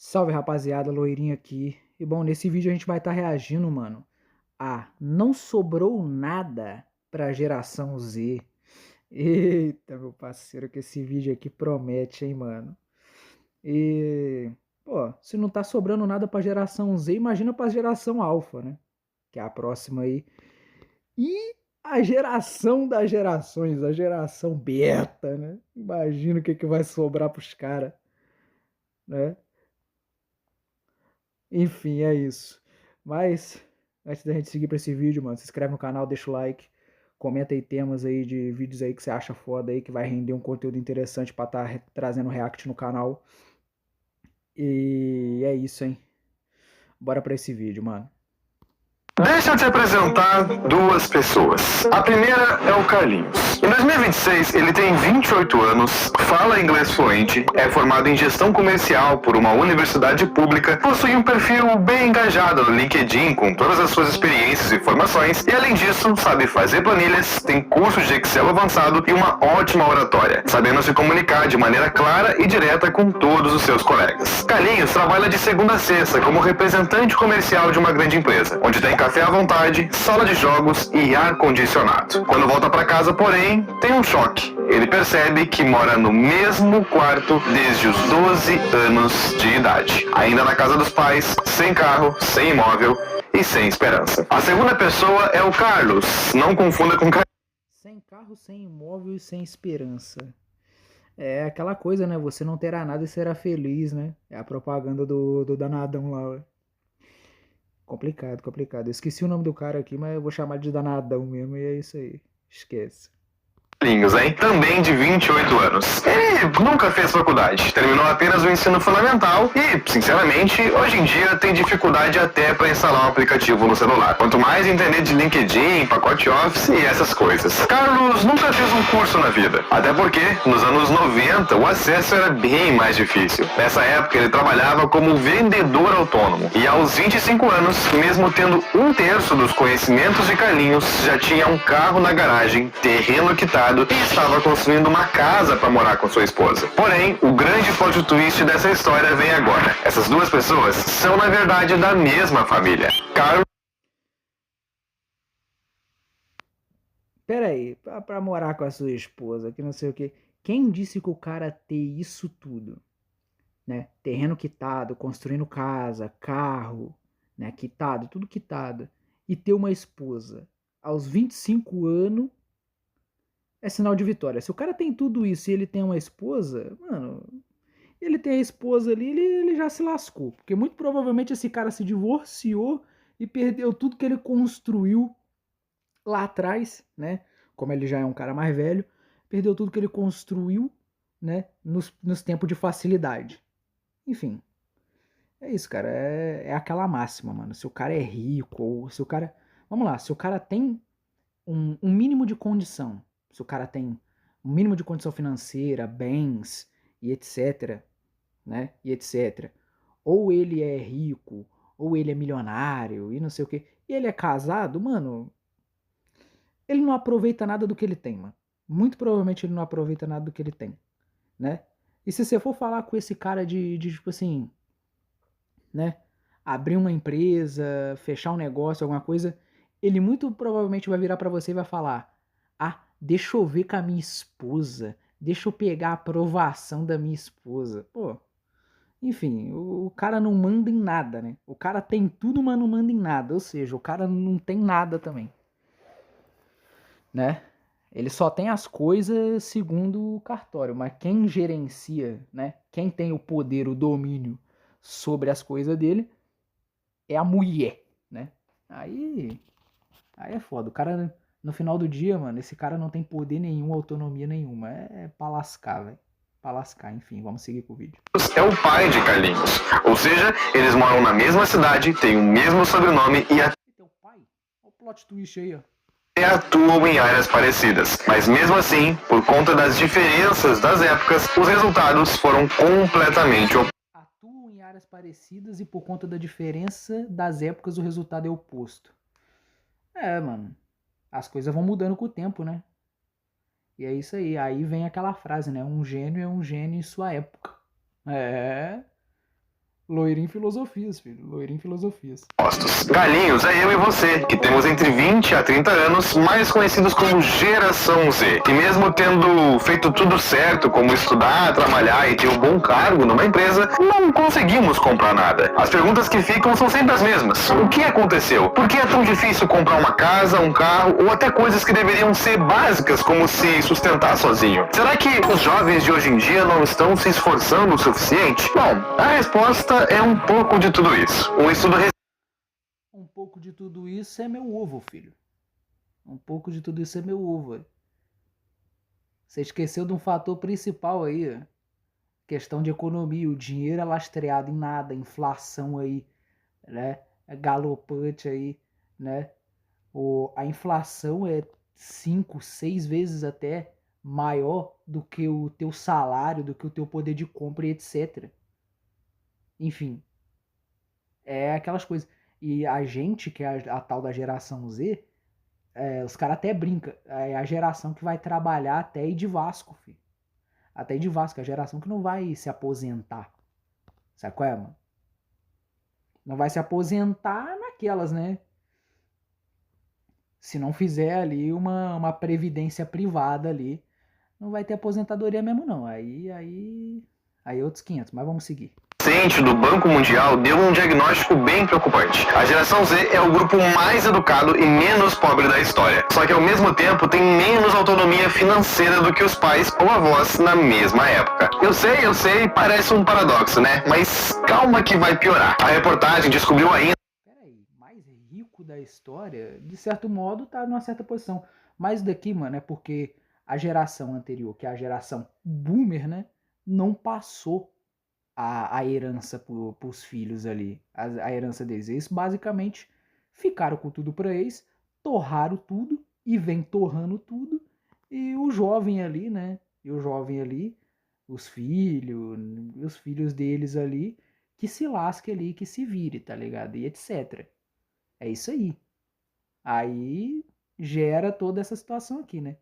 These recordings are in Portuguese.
Salve rapaziada, loirinho aqui. E bom, nesse vídeo a gente vai estar reagindo, mano, a Não Sobrou Nada pra Geração Z. Eita, meu parceiro, que esse vídeo aqui promete, hein, mano. E, pô, se não tá sobrando nada pra Geração Z, imagina pra Geração Alpha, né? Que é a próxima aí. E a geração das gerações, a geração beta, né? Imagina o que que vai sobrar pros caras, né? Enfim, é isso. Mas, antes da gente seguir pra esse vídeo, mano, se inscreve no canal, deixa o like, comenta aí temas aí de vídeos aí que você acha foda aí, que vai render um conteúdo interessante pra estar trazendo react no canal. E é isso, hein? Bora pra esse vídeo, mano. Deixa eu te apresentar duas pessoas. A primeira é o Carlinhos. Em 2026, ele tem 28 anos, fala inglês fluente, é formado em gestão comercial por uma universidade pública, possui um perfil bem engajado no LinkedIn com todas as suas experiências e formações, e além disso, sabe fazer planilhas, tem cursos de Excel avançado e uma ótima oratória, sabendo se comunicar de maneira clara e direta com todos os seus colegas. Carlinhos trabalha de segunda a sexta como representante comercial de uma grande empresa, onde tem café à vontade, sala de jogos e ar-condicionado. Quando volta para casa, porém, tem um choque. Ele percebe que mora no mesmo quarto desde os 12 anos de idade. Ainda na casa dos pais, sem carro, sem imóvel e sem esperança. A segunda pessoa é o Carlos. Não confunda com Carlos. Sem carro, sem imóvel e sem esperança. É aquela coisa, né? Você não terá nada e será feliz, né? É a propaganda do danadão lá, ué. Complicado, complicado. Eu esqueci o nome do cara aqui, mas eu vou chamar de danadão mesmo e é isso aí. Esquece. Hein? Também de 28 anos. Ele nunca fez faculdade, terminou apenas o ensino fundamental e, sinceramente, hoje em dia tem dificuldade até para instalar um aplicativo no celular. Quanto mais entender de LinkedIn, pacote Office e essas coisas. Carlos nunca fez um curso na vida, até porque, nos anos 90, o acesso era bem mais difícil. Nessa época, ele trabalhava como vendedor autônomo e, aos 25 anos, mesmo tendo um terço dos conhecimentos de Carlinhos, já tinha um carro na garagem, terreno quitado e estava construindo uma casa para morar com sua esposa. Porém, o grande plot twist dessa história vem agora. Essas duas pessoas são, na verdade, da mesma família. Carlos... Pera aí, pra morar com a sua esposa, que não sei o que. Quem disse que o cara ter isso tudo? Né? Terreno quitado, construindo casa, carro, né? Quitado, tudo quitado. E ter uma esposa aos 25 anos é sinal de vitória. Se o cara tem tudo isso e ele tem uma esposa, mano, ele tem a esposa ali, ele já se lascou. Porque muito provavelmente esse cara se divorciou e perdeu tudo que ele construiu lá atrás, né? Como ele já é um cara mais velho, perdeu tudo que ele construiu, né? Nos tempos de facilidade. Enfim, é isso, cara. É aquela máxima, mano. Se o cara é rico, ou se o cara. Vamos lá, se o cara tem um mínimo de condição, se o cara tem um mínimo de condição financeira, bens e etc, né? E etc. Ou ele é rico, ou ele é milionário e não sei o que. E ele é casado, mano. Ele não aproveita nada do que ele tem, mano. Muito provavelmente ele não aproveita nada do que ele tem, né? E se você for falar com esse cara de tipo assim, né? Abrir uma empresa, fechar um negócio, alguma coisa, ele muito provavelmente vai virar pra você e vai falar: "Ah, deixa eu ver com a minha esposa, deixa eu pegar a aprovação da minha esposa". Pô, enfim, o cara não manda em nada, né? O cara tem tudo, mas não manda em nada, ou seja, o cara não tem nada também, né? Ele só tem as coisas segundo o cartório, mas quem gerencia, né? Quem tem o poder, o domínio sobre as coisas dele é a mulher, né? Aí é foda. O cara, no final do dia, mano, esse cara não tem poder nenhum, autonomia nenhuma. É pra lascar, velho. Pra lascar, enfim, vamos seguir com o vídeo. É o pai de Carlinhos. Ou seja, eles moram na mesma cidade, têm o mesmo sobrenome e E teu pai? Olha o plot twist aí, ó. até atuam em áreas parecidas. Mas mesmo assim, por conta das diferenças das épocas, os resultados foram completamente opostos. Atuam em áreas parecidas e por conta da diferença das épocas o resultado é oposto. É, mano. As coisas vão mudando com o tempo, né? E é isso aí. Aí vem aquela frase, né? Um gênio é um gênio em sua época. É. Loirinho Filosofias, filho. Loirinho Filosofias. Galinhos é eu e você, que temos entre 20 a 30 anos, mais conhecidos como Geração Z. E mesmo tendo feito tudo certo, como estudar, trabalhar e ter um bom cargo numa empresa, não conseguimos comprar nada. As perguntas que ficam são sempre as mesmas. O que aconteceu? Por que é tão difícil comprar uma casa, um carro ou até coisas que deveriam ser básicas, como se sustentar sozinho? Será que os jovens de hoje em dia não estão se esforçando o suficiente? Bom, a resposta é um pouco de tudo isso. Um estudo Um pouco de tudo isso é meu ovo, filho. Um pouco de tudo isso é meu ovo. Você esqueceu de um fator principal aí, questão de economia. O dinheiro é lastreado em nada, inflação aí, né? É galopante aí, né? A inflação é 5, 6 vezes até maior do que o teu salário, do que o teu poder de compra e etc. Enfim, é aquelas coisas. E a gente, que é a tal da geração Z, os caras até brincam. É a geração que vai trabalhar até ir de Vasco, filho. Até ir de Vasco. É a geração que não vai se aposentar. Sabe qual é, mano? Não vai se aposentar naquelas, né? Se não fizer ali uma previdência privada ali, não vai ter aposentadoria mesmo, não. Aí é outros 500. Mas vamos seguir. Do Banco Mundial deu um diagnóstico bem preocupante. A geração Z é o grupo mais educado e menos pobre da história. Só que ao mesmo tempo tem menos autonomia financeira do que os pais ou avós na mesma época. Eu sei, parece um paradoxo, né? Mas calma que vai piorar. A reportagem descobriu ainda... Peraí, mais rico da história, de certo modo, tá numa certa posição. Mas daqui, mano, é porque a geração anterior, que é a geração boomer, né? Não passou a herança pros filhos ali, a herança deles. Eles basicamente ficaram com tudo para eles, torraram tudo e vem torrando tudo. E o jovem ali, né? Os filhos deles ali, que se lasque ali, que se vire, tá ligado? E etc. É isso aí. Aí gera toda essa situação aqui, né?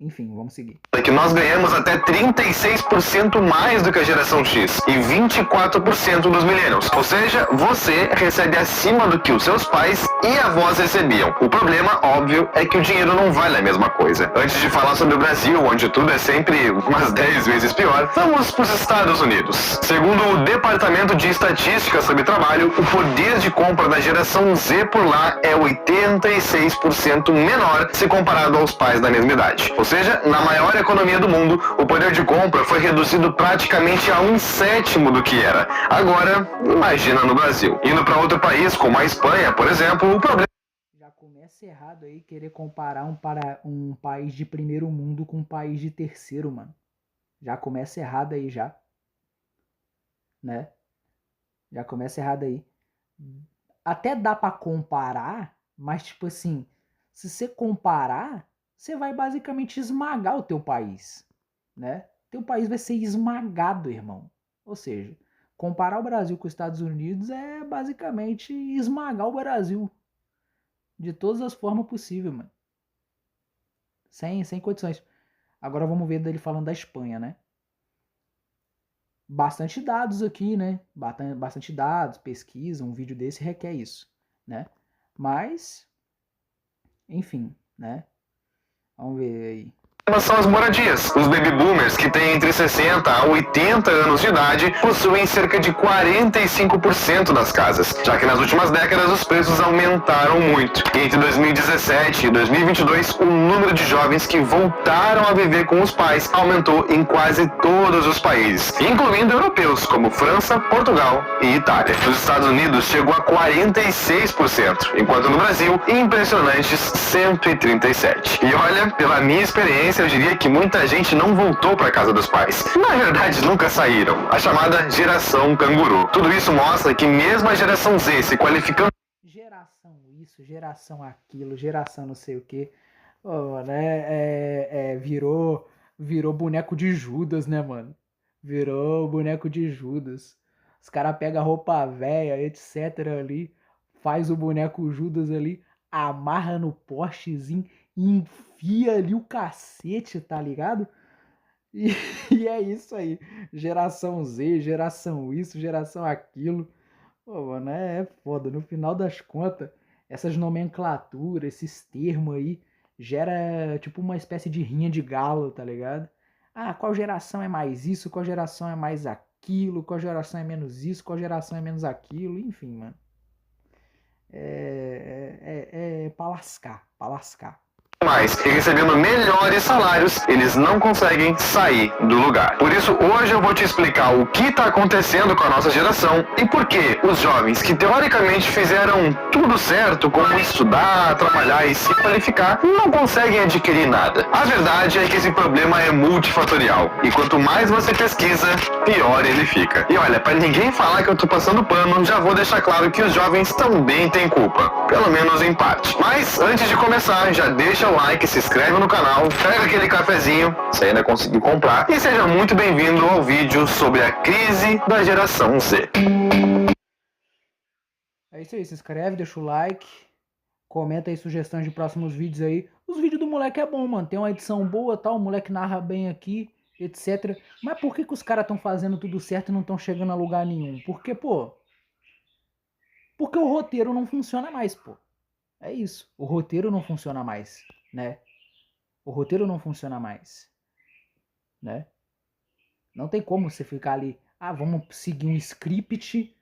Enfim, vamos seguir. Que nós ganhamos até 36% mais do que a geração X e 24% dos millennials. Ou seja, você recebe acima do que os seus pais e avós recebiam. O problema, óbvio, é que o dinheiro não vale a mesma coisa. Antes de falar sobre o Brasil, onde tudo é sempre umas 10 vezes pior, vamos para os Estados Unidos. Segundo o Departamento de Estatística sobre Trabalho, o poder de compra da geração Z por lá é 86% menor se comparado aos pais da mesma idade. Ou seja, na maior economia do mundo, o poder de compra foi reduzido praticamente a 1/7 do que era. Agora, imagina no Brasil. Indo para outro país, como a Espanha, por exemplo, o problema... Já começa errado aí querer comparar um país de primeiro mundo com um país de terceiro, mano. Já começa errado aí já. Né? Já começa errado aí. Até dá pra comparar, mas tipo assim, se você comparar, você vai basicamente esmagar o teu país, né? Teu país vai ser esmagado, irmão. Ou seja, comparar o Brasil com os Estados Unidos é basicamente esmagar o Brasil de todas as formas possíveis, mano. Sem condições. Agora vamos ver dele falando da Espanha, né? Bastante dados aqui, né? Bastante dados, pesquisa, um vídeo desse requer isso, né? Mas, enfim, né? Vamos ver aí. São as moradias. Os baby boomers, que têm entre 60 a 80 anos de idade, possuem cerca de 45% das casas, já que nas últimas décadas os preços aumentaram muito. E entre 2017 e 2022, o número de jovens que voltaram a viver com os pais aumentou em quase todos os países, incluindo europeus como França, Portugal e Itália. Nos Estados Unidos chegou a 46%, enquanto no Brasil, impressionantes 137%. E olha, pela minha experiência, eu diria que muita gente não voltou para casa dos pais. Na verdade, nunca saíram. A chamada geração canguru. Tudo isso mostra que mesmo a geração Z se qualificando... Geração isso, geração aquilo, geração não sei o que. Oh, né? Virou boneco de Judas, né, mano? Virou boneco de Judas. Os caras pegam a roupa velha, etc. ali, faz o boneco Judas ali, amarra no postezinho, enfia ali o cacete, tá ligado? E, e é isso aí. Geração Z, geração isso, geração aquilo. Pô, mano, é foda. No final das contas, essas nomenclaturas, esses termos aí, gera tipo uma espécie de rinha de galo, tá ligado? Ah, qual geração é mais isso, qual geração é mais aquilo, qual geração é menos isso, qual geração é menos aquilo, enfim, mano. É pra lascar, pra lascar. Mais e recebendo melhores salários, eles não conseguem sair do lugar. Por isso, hoje eu vou te explicar o que está acontecendo com a nossa geração e por que os jovens que teoricamente fizeram tudo certo, como estudar, trabalhar e se qualificar, não conseguem adquirir nada. A verdade é que esse problema é multifatorial e quanto mais você pesquisa, pior ele fica. E olha, para ninguém falar que eu tô passando pano, já vou deixar claro que os jovens também têm culpa, pelo menos em parte. Mas antes de começar, já deixa o like, se inscreve no canal, pega aquele cafezinho, se ainda conseguir comprar, e seja muito bem-vindo ao vídeo sobre a crise da geração Z. É isso aí, se inscreve, deixa o like, comenta aí sugestões de próximos vídeos aí. Os vídeos do moleque é bom, mano, tem uma edição boa, tal, o moleque narra bem aqui, etc. Mas por que os caras estão fazendo tudo certo e não estão chegando a lugar nenhum? Porque, pô, porque o roteiro não funciona mais, pô. É isso, o roteiro não funciona mais, né? O roteiro não funciona mais, né? Não tem como você ficar ali, ah, vamos seguir um script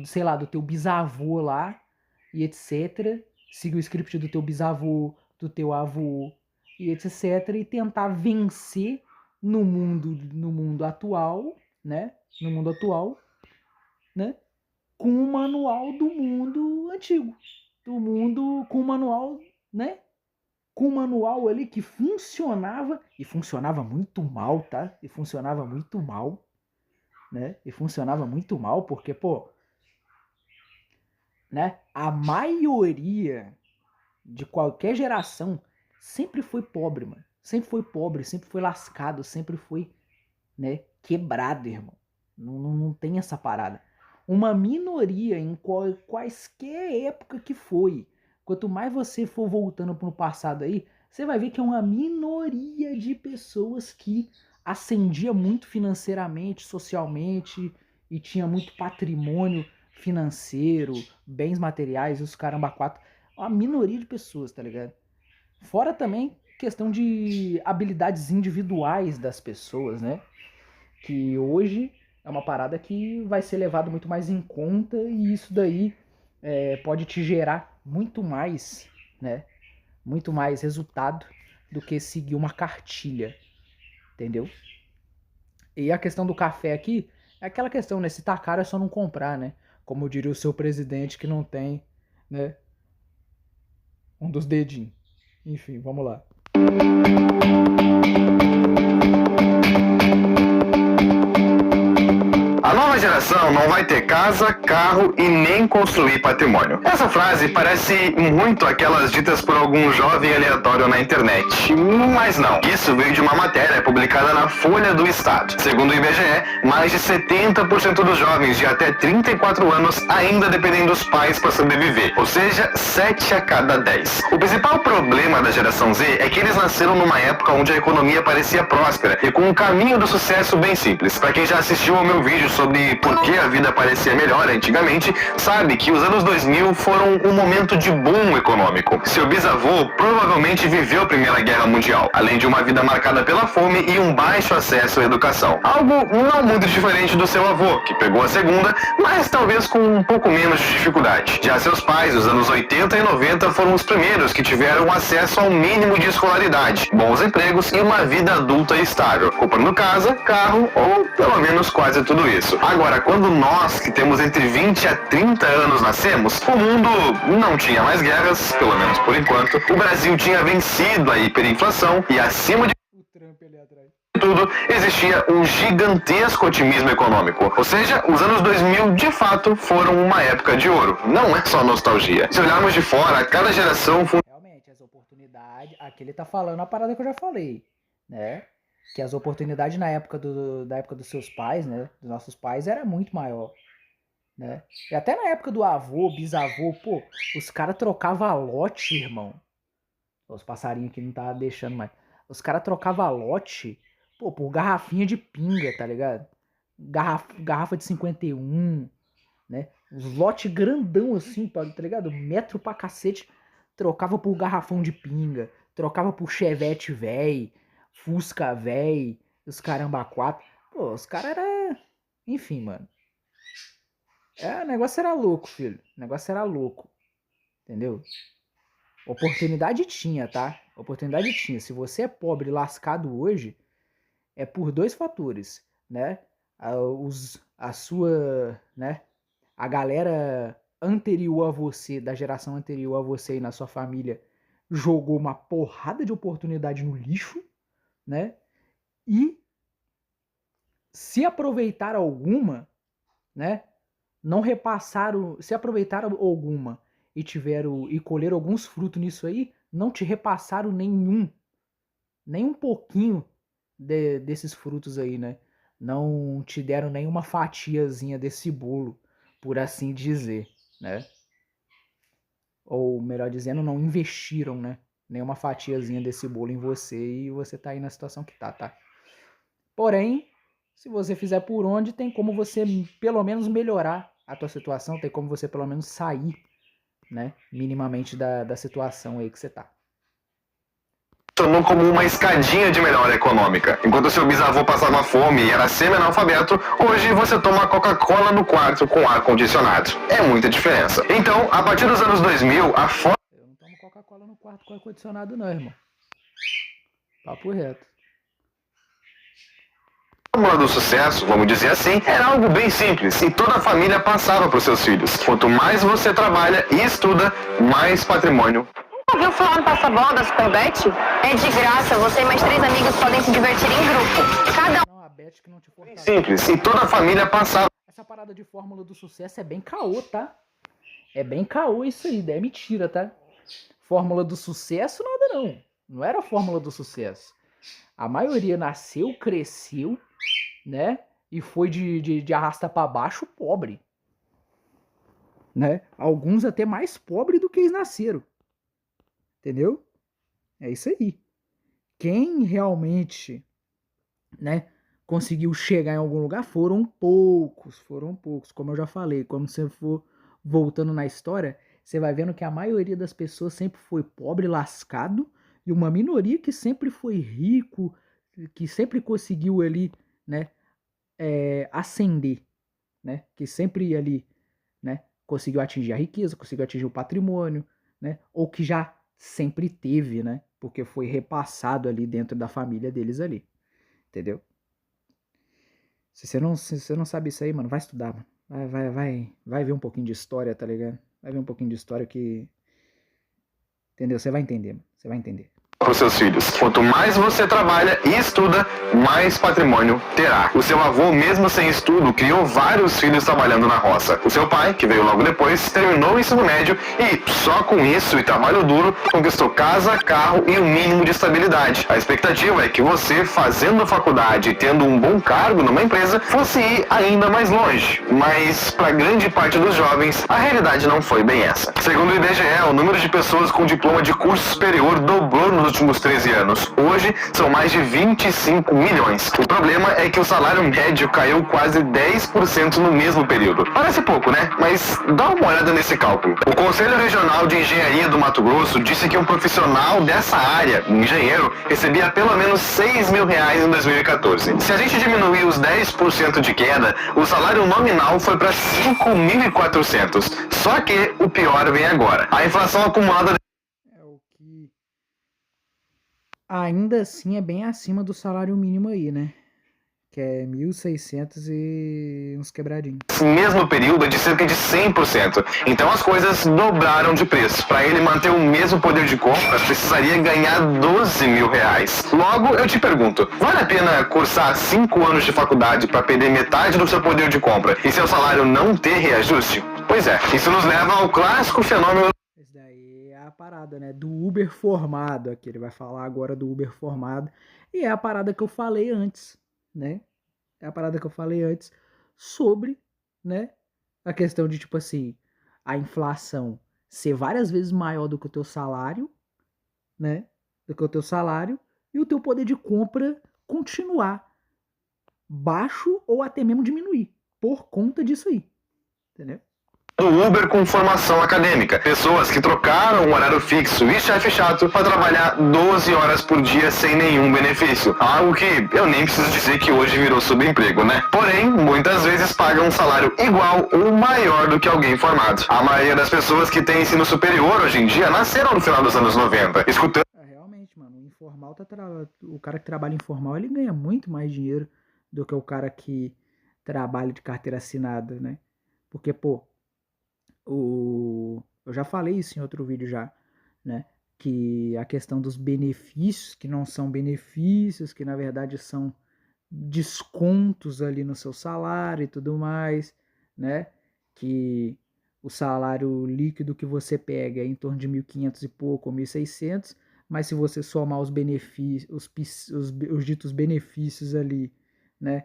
sei lá, do teu bisavô lá, e etc. Seguir o script do teu bisavô, do teu avô, e etc. E tentar vencer no mundo atual, né? No mundo atual, né? Com o manual do mundo antigo. Do mundo com o manual, né? Com um manual ali que funcionava, e funcionava muito mal, tá? E funcionava muito mal, né? E funcionava muito mal porque, pô, né? A maioria de qualquer geração sempre foi pobre, mano. Sempre foi pobre, sempre foi lascado, sempre foi, né, quebrado, irmão. Não tem essa parada. Uma minoria em quaisquer época que foi. Quanto mais você for voltando pro passado aí, você vai ver que é uma minoria de pessoas que ascendia muito financeiramente, socialmente e tinha muito patrimônio financeiro, bens materiais, os caramba quatro. Uma minoria de pessoas, tá ligado? Fora também questão de habilidades individuais das pessoas, né? Que hoje é uma parada que vai ser levado muito mais em conta e isso daí pode te gerar muito mais, né? Muito mais resultado do que seguir uma cartilha, entendeu? E a questão do café aqui é aquela questão, né? Se tá caro é só não comprar, né? Como diria o seu presidente que não tem, né? Um dos dedinhos. Enfim, vamos lá. A nova geração não vai ter casa, carro e nem construir patrimônio. Essa frase parece muito aquelas ditas por algum jovem aleatório na internet. Mas não. Isso veio de uma matéria publicada na Folha do Estado. Segundo o IBGE, mais de 70% dos jovens de até 34 anos ainda dependem dos pais para sobreviver. Ou seja, 7 a cada 10. O principal problema da geração Z é que eles nasceram numa época onde a economia parecia próspera e com um caminho do sucesso bem simples. Para quem já assistiu ao meu vídeo sobre por que a vida parecia melhor antigamente, sabe que os anos 2000 foram um momento de boom econômico. Seu bisavô provavelmente viveu a Primeira Guerra Mundial, além de uma vida marcada pela fome e um baixo acesso à educação. Algo não muito diferente do seu avô, que pegou a segunda, mas talvez com um pouco menos de dificuldade. Já seus pais, nos anos 80 e 90, foram os primeiros que tiveram acesso ao mínimo de escolaridade, bons empregos e uma vida adulta estável, comprando casa, carro ou pelo menos quase tudo isso. Agora, quando nós, que temos entre 20 a 30 anos, nascemos, o mundo não tinha mais guerras, pelo menos por enquanto, o Brasil tinha vencido a hiperinflação e, acima de tudo, existia um gigantesco otimismo econômico. Ou seja, os anos 2000 de fato foram uma época de ouro. Não é só nostalgia. Se olharmos de fora, cada geração... Realmente, as oportunidades... Aqui ele tá falando a parada que eu já falei, né? Que as oportunidades na época da época dos seus pais, né? Dos nossos pais, era muito maior, né? E até na época do avô, bisavô, pô, os caras trocavam lote, irmão. Os passarinhos aqui não tá deixando mais. Os caras trocavam lote Pô, por garrafinha de pinga, tá ligado? Garrafa de 51, né? Os lote grandão assim, tá ligado? Metro pra cacete. Trocava por garrafão de pinga. Trocava por chevette véi. Fusca véi. Os caramba quatro. Pô, os caras era... Enfim, mano. O negócio era louco, filho. O negócio era louco. Entendeu? Oportunidade tinha, tá? Oportunidade tinha. Se você é pobre lascado hoje, é por dois fatores, né? A sua, né? A galera anterior a você, da geração anterior a você e na sua família, jogou uma porrada de oportunidade no lixo, né? E se aproveitaram alguma, né? Não repassaram, se aproveitaram alguma e colheram alguns frutos nisso aí, não te repassaram nem um pouquinho desses frutos aí, né? Não te deram nenhuma fatiazinha desse bolo, por assim dizer, né? Ou melhor dizendo, não investiram, né? Nenhuma fatiazinha desse bolo em você e você tá aí na situação que tá? Porém, se você fizer por onde, tem como você pelo menos melhorar a tua situação, tem como você pelo menos sair, né? Minimamente da situação aí que você tá. Tornou como uma escadinha de melhora econômica. Enquanto seu bisavô passava fome e era semi-analfabeto, hoje você toma Coca-Cola no quarto com ar-condicionado. É muita diferença. Então, a partir dos anos 2000, a forma... Eu não tomo Coca-Cola no quarto com ar-condicionado não, irmão. Papo reto. A fórmula do sucesso, vamos dizer assim, era algo bem simples e toda a família passava para os seus filhos. Quanto mais você trabalha e estuda, mais patrimônio. Ouviu falar no Passabola da Superbet? É de graça, você e mais 3 amigos podem se divertir em grupo. Cada Não, a bet que não te fortalece. Simples, e toda a família passava. Essa parada de fórmula do sucesso é bem caô, tá? É bem caô isso aí, é mentira, tá? Fórmula do sucesso, nada não. Não era a fórmula do sucesso. A maioria nasceu, cresceu, né? E foi de arrasta pra baixo pobre. Né? Alguns até mais pobre do que eles nasceram. Entendeu? É isso aí. Quem realmente, né, conseguiu chegar em algum lugar foram poucos. Como eu já falei, quando você for voltando na história, você vai vendo que a maioria das pessoas sempre foi pobre, lascado, e uma minoria que sempre foi rico, que sempre conseguiu ali, né, ascender, né, que sempre ali, né, conseguiu atingir a riqueza, conseguiu atingir o patrimônio, né, ou que já sempre teve, né, porque foi repassado ali dentro da família deles ali, entendeu? Se você não sabe isso aí, mano, vai estudar, mano. Vai ver um pouquinho de história, tá ligado? Vai ver um pouquinho de história que... Entendeu? Você vai entender, mano. Você vai entender. Para os seus filhos. Quanto mais você trabalha e estuda, mais patrimônio terá. O seu avô, mesmo sem estudo, criou vários filhos trabalhando na roça. O seu pai, que veio logo depois, terminou o ensino médio e, só com isso e trabalho duro, conquistou casa, carro e um mínimo de estabilidade. A expectativa é que você, fazendo faculdade e tendo um bom cargo numa empresa, fosse ir ainda mais longe. Mas, para grande parte dos jovens, a realidade não foi bem essa. Segundo o IBGE, o número de pessoas com diploma de curso superior dobrou nos últimos 13 anos. Hoje, são mais de 25 milhões. O problema é que o salário médio caiu quase 10% no mesmo período. Parece pouco, né? Mas dá uma olhada nesse cálculo. O Conselho Regional de Engenharia do Mato Grosso disse que um profissional dessa área, um engenheiro, recebia pelo menos R$6.000 em 2014. Se a gente diminuir os 10% de queda, o salário nominal foi para 5.400. Só que o pior vem agora. A inflação acumulada ainda assim é bem acima do salário mínimo aí, né? Que é 1.600 e uns quebradinhos. Mesmo período é de cerca de 100%. Então as coisas dobraram de preço. Para ele manter o mesmo poder de compra, precisaria ganhar R$12.000. Logo, eu te pergunto, vale a pena cursar 5 anos de faculdade para perder metade do seu poder de compra e seu salário não ter reajuste? Pois é, isso nos leva ao clássico fenômeno... Esse daí é a parada, né? Do Uber formado. Aqui ele vai falar agora do Uber formado. E é a parada que eu falei antes, né? É a parada que eu falei antes sobre, né, a questão de, tipo assim, a inflação ser várias vezes maior do que o teu salário, né? Do que o teu salário, e o teu poder de compra continuar baixo ou até mesmo diminuir por conta disso aí, entendeu? Do Uber com formação acadêmica. Pessoas que trocaram o horário fixo e chefe chato para trabalhar 12 horas por dia sem nenhum benefício. Algo que eu nem preciso dizer que hoje virou subemprego, né? Porém, muitas vezes pagam um salário igual ou maior do que alguém formado. A maioria das pessoas que têm ensino superior hoje em dia nasceram no final dos anos 90, escutando... Realmente, mano, o informal o cara que trabalha informal, ele ganha muito mais dinheiro do que o cara que trabalha de carteira assinada, né? Porque, pô, eu já falei isso em outro vídeo já, né? Que a questão dos benefícios, que não são benefícios, que na verdade são descontos ali no seu salário e tudo mais, né? Que o salário líquido que você pega é em torno de 1.500 e pouco, 1.600, mas se você somar os benefícios, os ditos benefícios ali, né?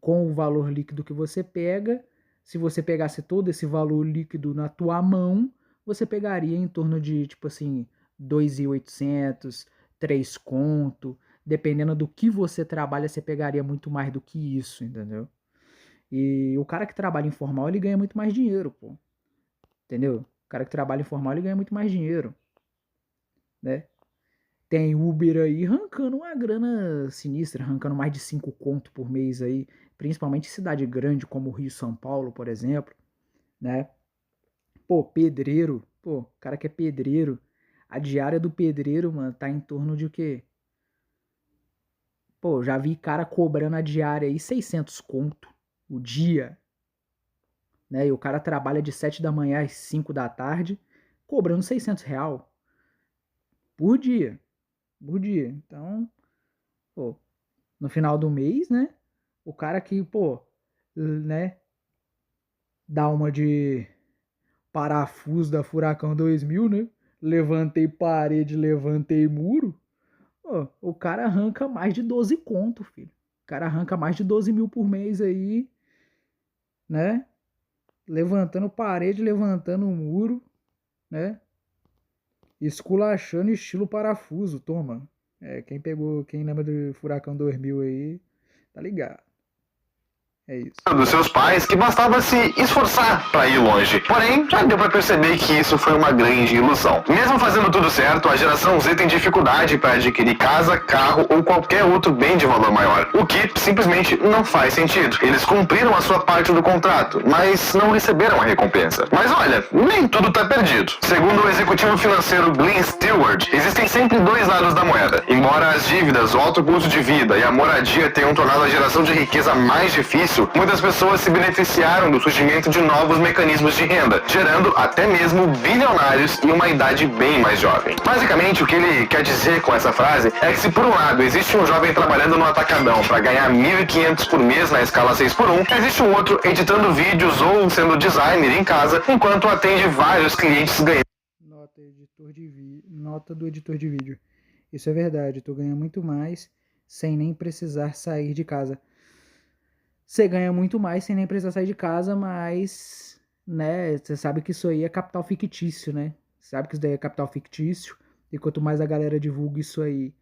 Com o valor líquido que você pega, se você pegasse todo esse valor líquido na tua mão, você pegaria em torno de, tipo assim, 2.800, 3 conto, dependendo do que você trabalha, você pegaria muito mais do que isso, entendeu? E o cara que trabalha informal, ele ganha muito mais dinheiro, pô. Entendeu? O cara que trabalha informal, ele ganha muito mais dinheiro, né? Tem Uber aí arrancando uma grana sinistra, arrancando mais de 5 conto por mês aí, principalmente em cidade grande como Rio e São Paulo, por exemplo, né? Pô, pedreiro, pô, o cara que é pedreiro, a diária do pedreiro, mano, tá em torno de o quê? Pô, já vi cara cobrando a diária aí 600 conto o dia, né? E o cara trabalha de 7 da manhã às 5 da tarde, cobrando 600 real por dia, por dia. Então, pô, no final do mês, né? O cara que, pô, né, dá uma de parafuso da Furacão 2000, né? Levantei parede, levantei muro. Pô, o cara arranca mais de 12 conto, filho. O cara arranca mais de 12 mil por mês aí, né? Levantando parede, levantando muro, né? Esculachando estilo parafuso, toma. É, quem lembra do Furacão 2000 aí, tá ligado. É isso. Dos seus pais que bastava se esforçar para ir longe. Porém, já deu para perceber que isso foi uma grande ilusão. Mesmo fazendo tudo certo, a geração Z tem dificuldade para adquirir casa, carro ou qualquer outro bem de valor maior, o que simplesmente não faz sentido. Eles cumpriram a sua parte do contrato, mas não receberam a recompensa. Mas olha, nem tudo tá perdido. Segundo o executivo financeiro Glenn Stewart, existem sempre dois lados da moeda. Embora as dívidas, o alto custo de vida e a moradia tenham tornado a geração de riqueza mais difícil, muitas pessoas se beneficiaram do surgimento de novos mecanismos de renda, gerando até mesmo bilionários em uma idade bem mais jovem. Basicamente, o que ele quer dizer com essa frase é que se por um lado existe um jovem trabalhando no atacadão para ganhar 1.500 por mês na escala 6x1, existe um outro editando vídeos ou sendo designer em casa, enquanto atende vários clientes ganhando. Nota do editor de vídeo. Isso é verdade, tu ganha muito mais sem nem precisar sair de casa. Você ganha muito mais sem nem precisar sair de casa, mas, né, você sabe que isso aí é capital fictício, né? Você sabe que isso daí é capital fictício, e quanto mais a galera divulga isso aí,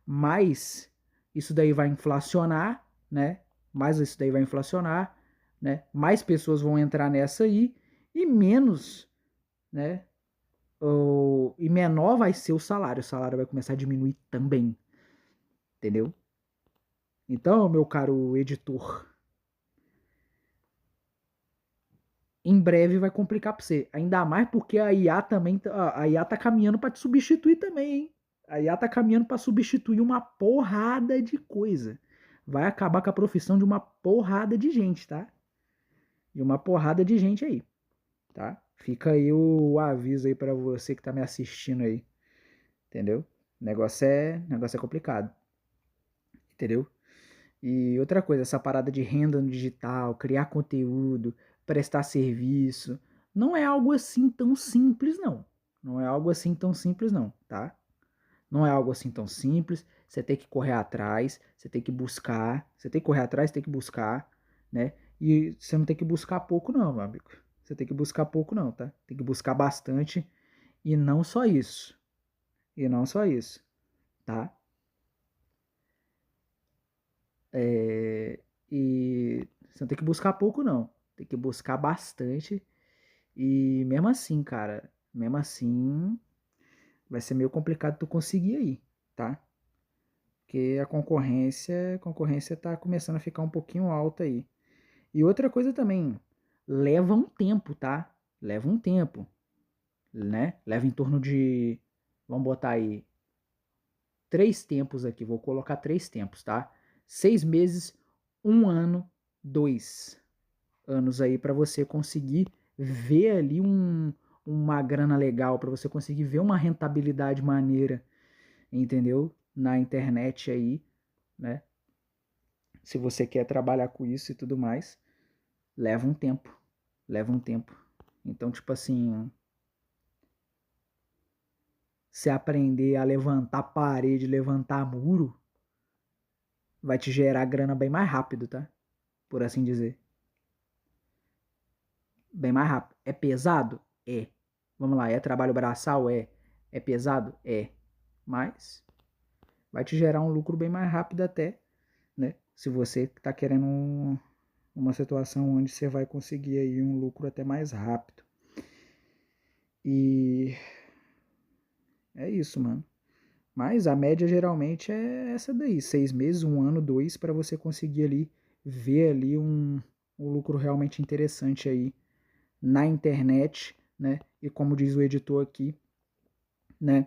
mais isso daí vai inflacionar, né? Mais isso daí vai inflacionar, né? Mais pessoas vão entrar nessa aí, e menos, né? E menor vai ser o salário vai começar a diminuir também, entendeu? Então, meu caro editor, em breve vai complicar para você. Ainda mais porque a IA também, a IA tá caminhando para te substituir também, hein? A IA tá caminhando para substituir uma porrada de coisa. Vai acabar com a profissão de uma porrada de gente, tá? De uma porrada de gente aí, tá? Fica aí o aviso aí para você que tá me assistindo aí. Entendeu? Negócio é complicado. Entendeu? E outra coisa, essa parada de renda no digital, criar conteúdo, prestar serviço, não é algo assim tão simples, não. Não é algo assim tão simples, não, tá? Não é algo assim tão simples. Você tem que correr atrás, você tem que buscar, você tem que correr atrás, tem que buscar, né? E você não tem que buscar pouco, não, meu amigo. Você tem que buscar pouco, não, tá? Tem que buscar bastante. E não só isso. E não só isso, tá? E você não tem que buscar pouco, não. Tem que buscar bastante. E mesmo assim, cara, mesmo assim, vai ser meio complicado tu conseguir aí, tá? Porque a concorrência tá começando a ficar um pouquinho alta aí. E outra coisa também, leva um tempo, tá? Leva um tempo, né? Leva em torno de, vamos botar aí, 3 tempos aqui, vou colocar 3 tempos, tá? 6 meses, 1 ano, 2 anos aí para você conseguir ver ali uma grana legal, para você conseguir ver uma rentabilidade maneira, entendeu? Na internet aí, né? Se você quer trabalhar com isso e tudo mais, leva um tempo. Leva um tempo. Então, tipo assim, se aprender a levantar parede, levantar muro, vai te gerar grana bem mais rápido, tá? Por assim dizer. Bem mais rápido. É pesado? É. Vamos lá, é trabalho braçal? É. É pesado? É. Mas vai te gerar um lucro bem mais rápido até, né? Se você está querendo uma situação onde você vai conseguir aí um lucro até mais rápido. E é isso, mano. Mas a média geralmente é essa daí, 6 meses, 1 ano, 2, para você conseguir ali ver ali um lucro realmente interessante aí na internet, né? E como diz o editor aqui, né?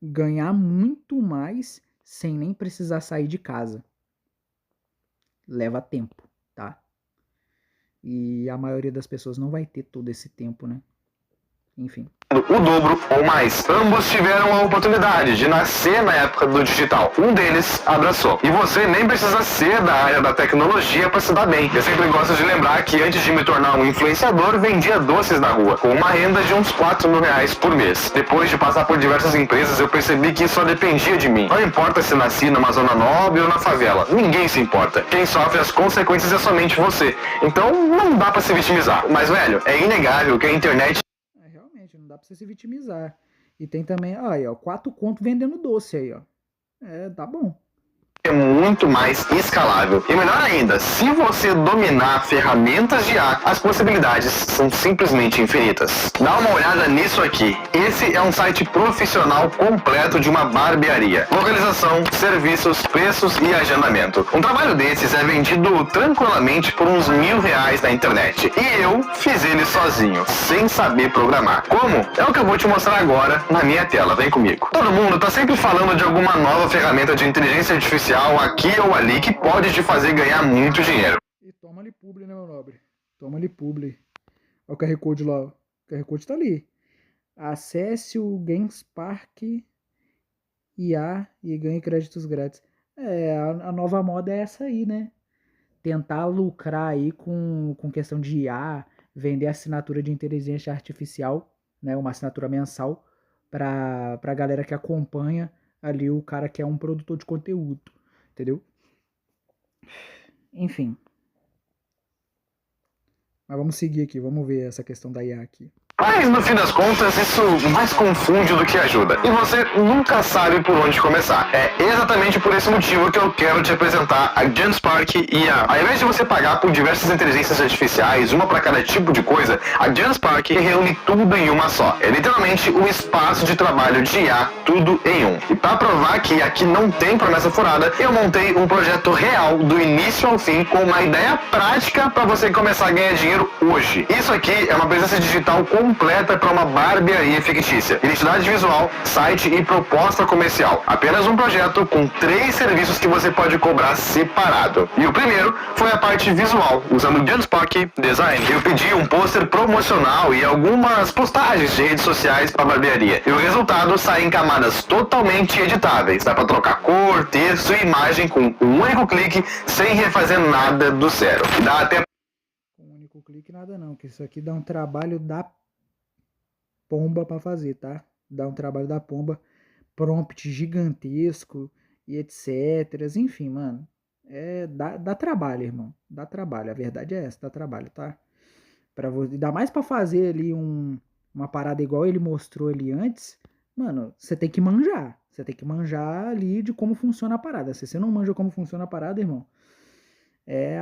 Ganhar muito mais sem nem precisar sair de casa. Leva tempo, tá? E a maioria das pessoas não vai ter todo esse tempo, né? Enfim. O dobro ou mais. Ambos tiveram a oportunidade de nascer na época do digital. Um deles abraçou. E você nem precisa ser da área da tecnologia para se dar bem. Eu sempre gosto de lembrar que antes de me tornar um influenciador, vendia doces na rua, com uma renda de uns 4 mil reais por mês. Depois de passar por diversas empresas, eu percebi que isso só dependia de mim. Não importa se nasci numa zona nobre ou na favela. Ninguém se importa. Quem sofre as consequências é somente você. Então, não dá para se vitimizar. Mas, velho, é inegável que a internet... Realmente, não dá pra você se vitimizar. E tem também, aí, ó, 4 conto vendendo doce aí, ó. Tá bom. É muito mais escalável. E melhor ainda, se você dominar ferramentas de IA, as possibilidades são simplesmente infinitas. Dá uma olhada nisso aqui. Esse é um site profissional completo de uma barbearia. Localização, serviços, preços e agendamento. Um trabalho desses é vendido tranquilamente por uns R$ 1.000 na internet. E eu fiz ele sozinho, sem saber programar. Como? É o que eu vou te mostrar agora na minha tela. Vem comigo. Todo mundo tá sempre falando de alguma nova ferramenta de inteligência artificial aqui ou ali que pode te fazer ganhar muito dinheiro. E toma ali publi, né, meu nobre? Toma ali publi. Olha o QR Code lá. O QR Code tá ali. Acesse o GameSpark IA e ganhe créditos grátis. A nova moda é essa aí, né? Tentar lucrar aí com questão de IA, vender assinatura de inteligência artificial, né? Uma assinatura mensal pra galera que acompanha ali o cara que é um produtor de conteúdo, entendeu? Enfim. Mas vamos seguir aqui, vamos ver essa questão da IA aqui. Mas no fim das contas, isso mais confunde do que ajuda. E você nunca sabe por onde começar. É exatamente por esse motivo que eu quero te apresentar a GenSpark IA. Ao invés de você pagar por diversas inteligências artificiais, uma para cada tipo de coisa, a GenSpark reúne tudo em uma só. É literalmente um espaço de trabalho de IA, tudo em um. E para provar que aqui não tem promessa furada, eu montei um projeto real do início ao fim com uma ideia prática para você começar a ganhar dinheiro hoje. Isso aqui é uma presença digital completa para uma barbearia fictícia. Identidade visual, site e proposta comercial. Apenas um projeto com 3 serviços que você pode cobrar separado. E o primeiro foi a parte visual, usando o GenSpark Design. Eu pedi um pôster promocional e algumas postagens de redes sociais para a barbearia. E o resultado sai em camadas totalmente editáveis. Dá para trocar cor, texto e imagem com um único clique, sem refazer nada do zero. Dá até Com um único clique nada não, que isso aqui dá um trabalho da pomba para fazer, tá? Dá um trabalho da pomba, prompt gigantesco e etc. Enfim, mano, dá trabalho, irmão. Dá trabalho, a verdade é essa, dá trabalho, tá? Para você, dá mais para fazer ali uma parada igual ele mostrou ali antes, mano, você tem que manjar. Você tem que manjar ali de como funciona a parada. Se você não manja como funciona a parada, irmão,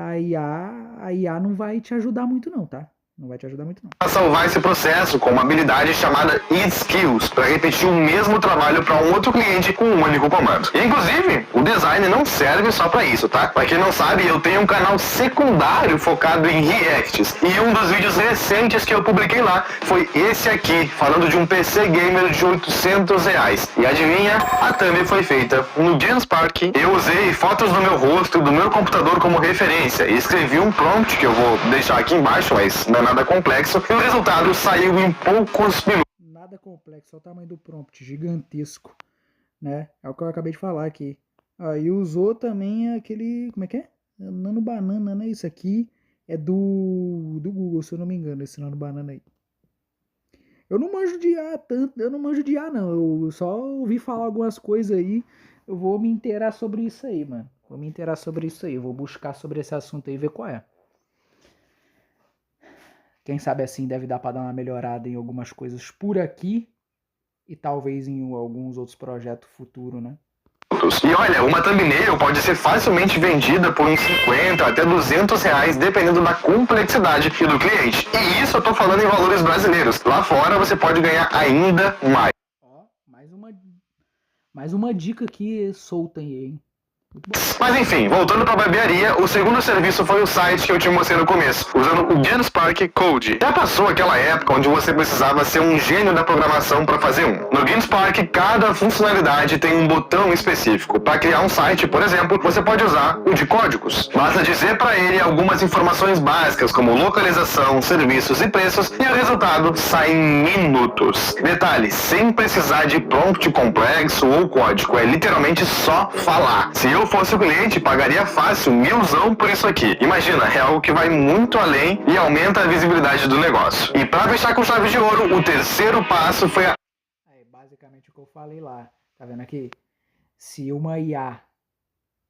a IA não vai te ajudar muito não, tá? Não vai te ajudar muito não. A salvar esse processo com uma habilidade chamada eSkills, para repetir o mesmo trabalho para um outro cliente com um único comando. E, inclusive, o design não serve só para isso, tá? Para quem não sabe, eu tenho um canal secundário focado em reacts, e um dos vídeos recentes que eu publiquei lá foi esse aqui, falando de um PC gamer de R$800. E adivinha? A thumb foi feita no Genspark. Eu usei fotos do meu rosto e do meu computador como referência e escrevi um prompt que eu vou deixar aqui embaixo, mas não é nada complexo, e o resultado saiu em poucos minutos. Nada complexo, só o tamanho do prompt, gigantesco, né? É o que eu acabei de falar aqui. E usou também aquele, como é que é? Nano Banana, né? Isso aqui é do Google, se eu não me engano, esse Nano Banana aí. Eu não manjo de IA tanto, eu não manjo de IA não, eu só ouvi falar algumas coisas aí, eu vou me inteirar sobre isso aí, mano. Vou me inteirar sobre isso aí, vou buscar sobre esse assunto aí e ver qual é. Quem sabe assim deve dar para dar uma melhorada em algumas coisas por aqui e talvez em alguns outros projetos futuros, né? E olha, uma thumbnail pode ser facilmente vendida por uns 50 até R$200, dependendo da complexidade e do cliente. E isso eu tô falando em valores brasileiros. Lá fora você pode ganhar ainda mais. Ó, mais uma dica aqui solta aí, hein? Mas enfim, voltando para a barbearia, o segundo serviço foi o site que eu te mostrei no começo, usando o Genspark Code. Já passou aquela época onde você precisava ser um gênio da programação para fazer um. No Genspark, cada funcionalidade tem um botão específico. Para criar um site, por exemplo, você pode usar o de códigos. Basta dizer para ele algumas informações básicas, como localização, serviços e preços, e o resultado sai em minutos. Detalhe, sem precisar de prompt complexo ou código, é literalmente só falar. Se eu fosse o cliente, pagaria fácil R$1.000 por isso aqui. Imagina, é algo que vai muito além e aumenta a visibilidade do negócio. E para fechar com chave de ouro, o terceiro passo foi basicamente o que eu falei lá. Tá vendo aqui? Se uma IA,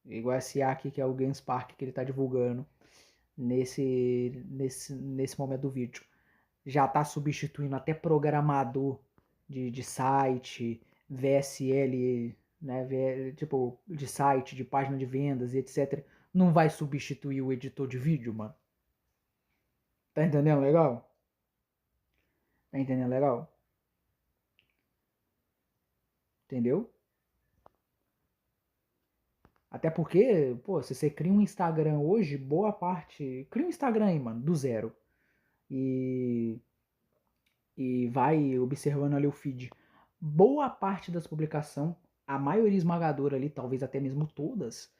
igual esse IA aqui que é o Genspark que ele tá divulgando nesse momento do vídeo, já tá substituindo até programador de site, VSL, né, tipo, de site, de página de vendas e etc. Não vai substituir o editor de vídeo, mano. Tá entendendo legal? Tá entendendo legal? Entendeu? Até porque, pô, se você cria um Instagram hoje, boa parte... Cria um Instagram aí, mano, do zero. E vai observando ali o feed. Boa parte das publicações, a maioria esmagadora ali, talvez até mesmo todas,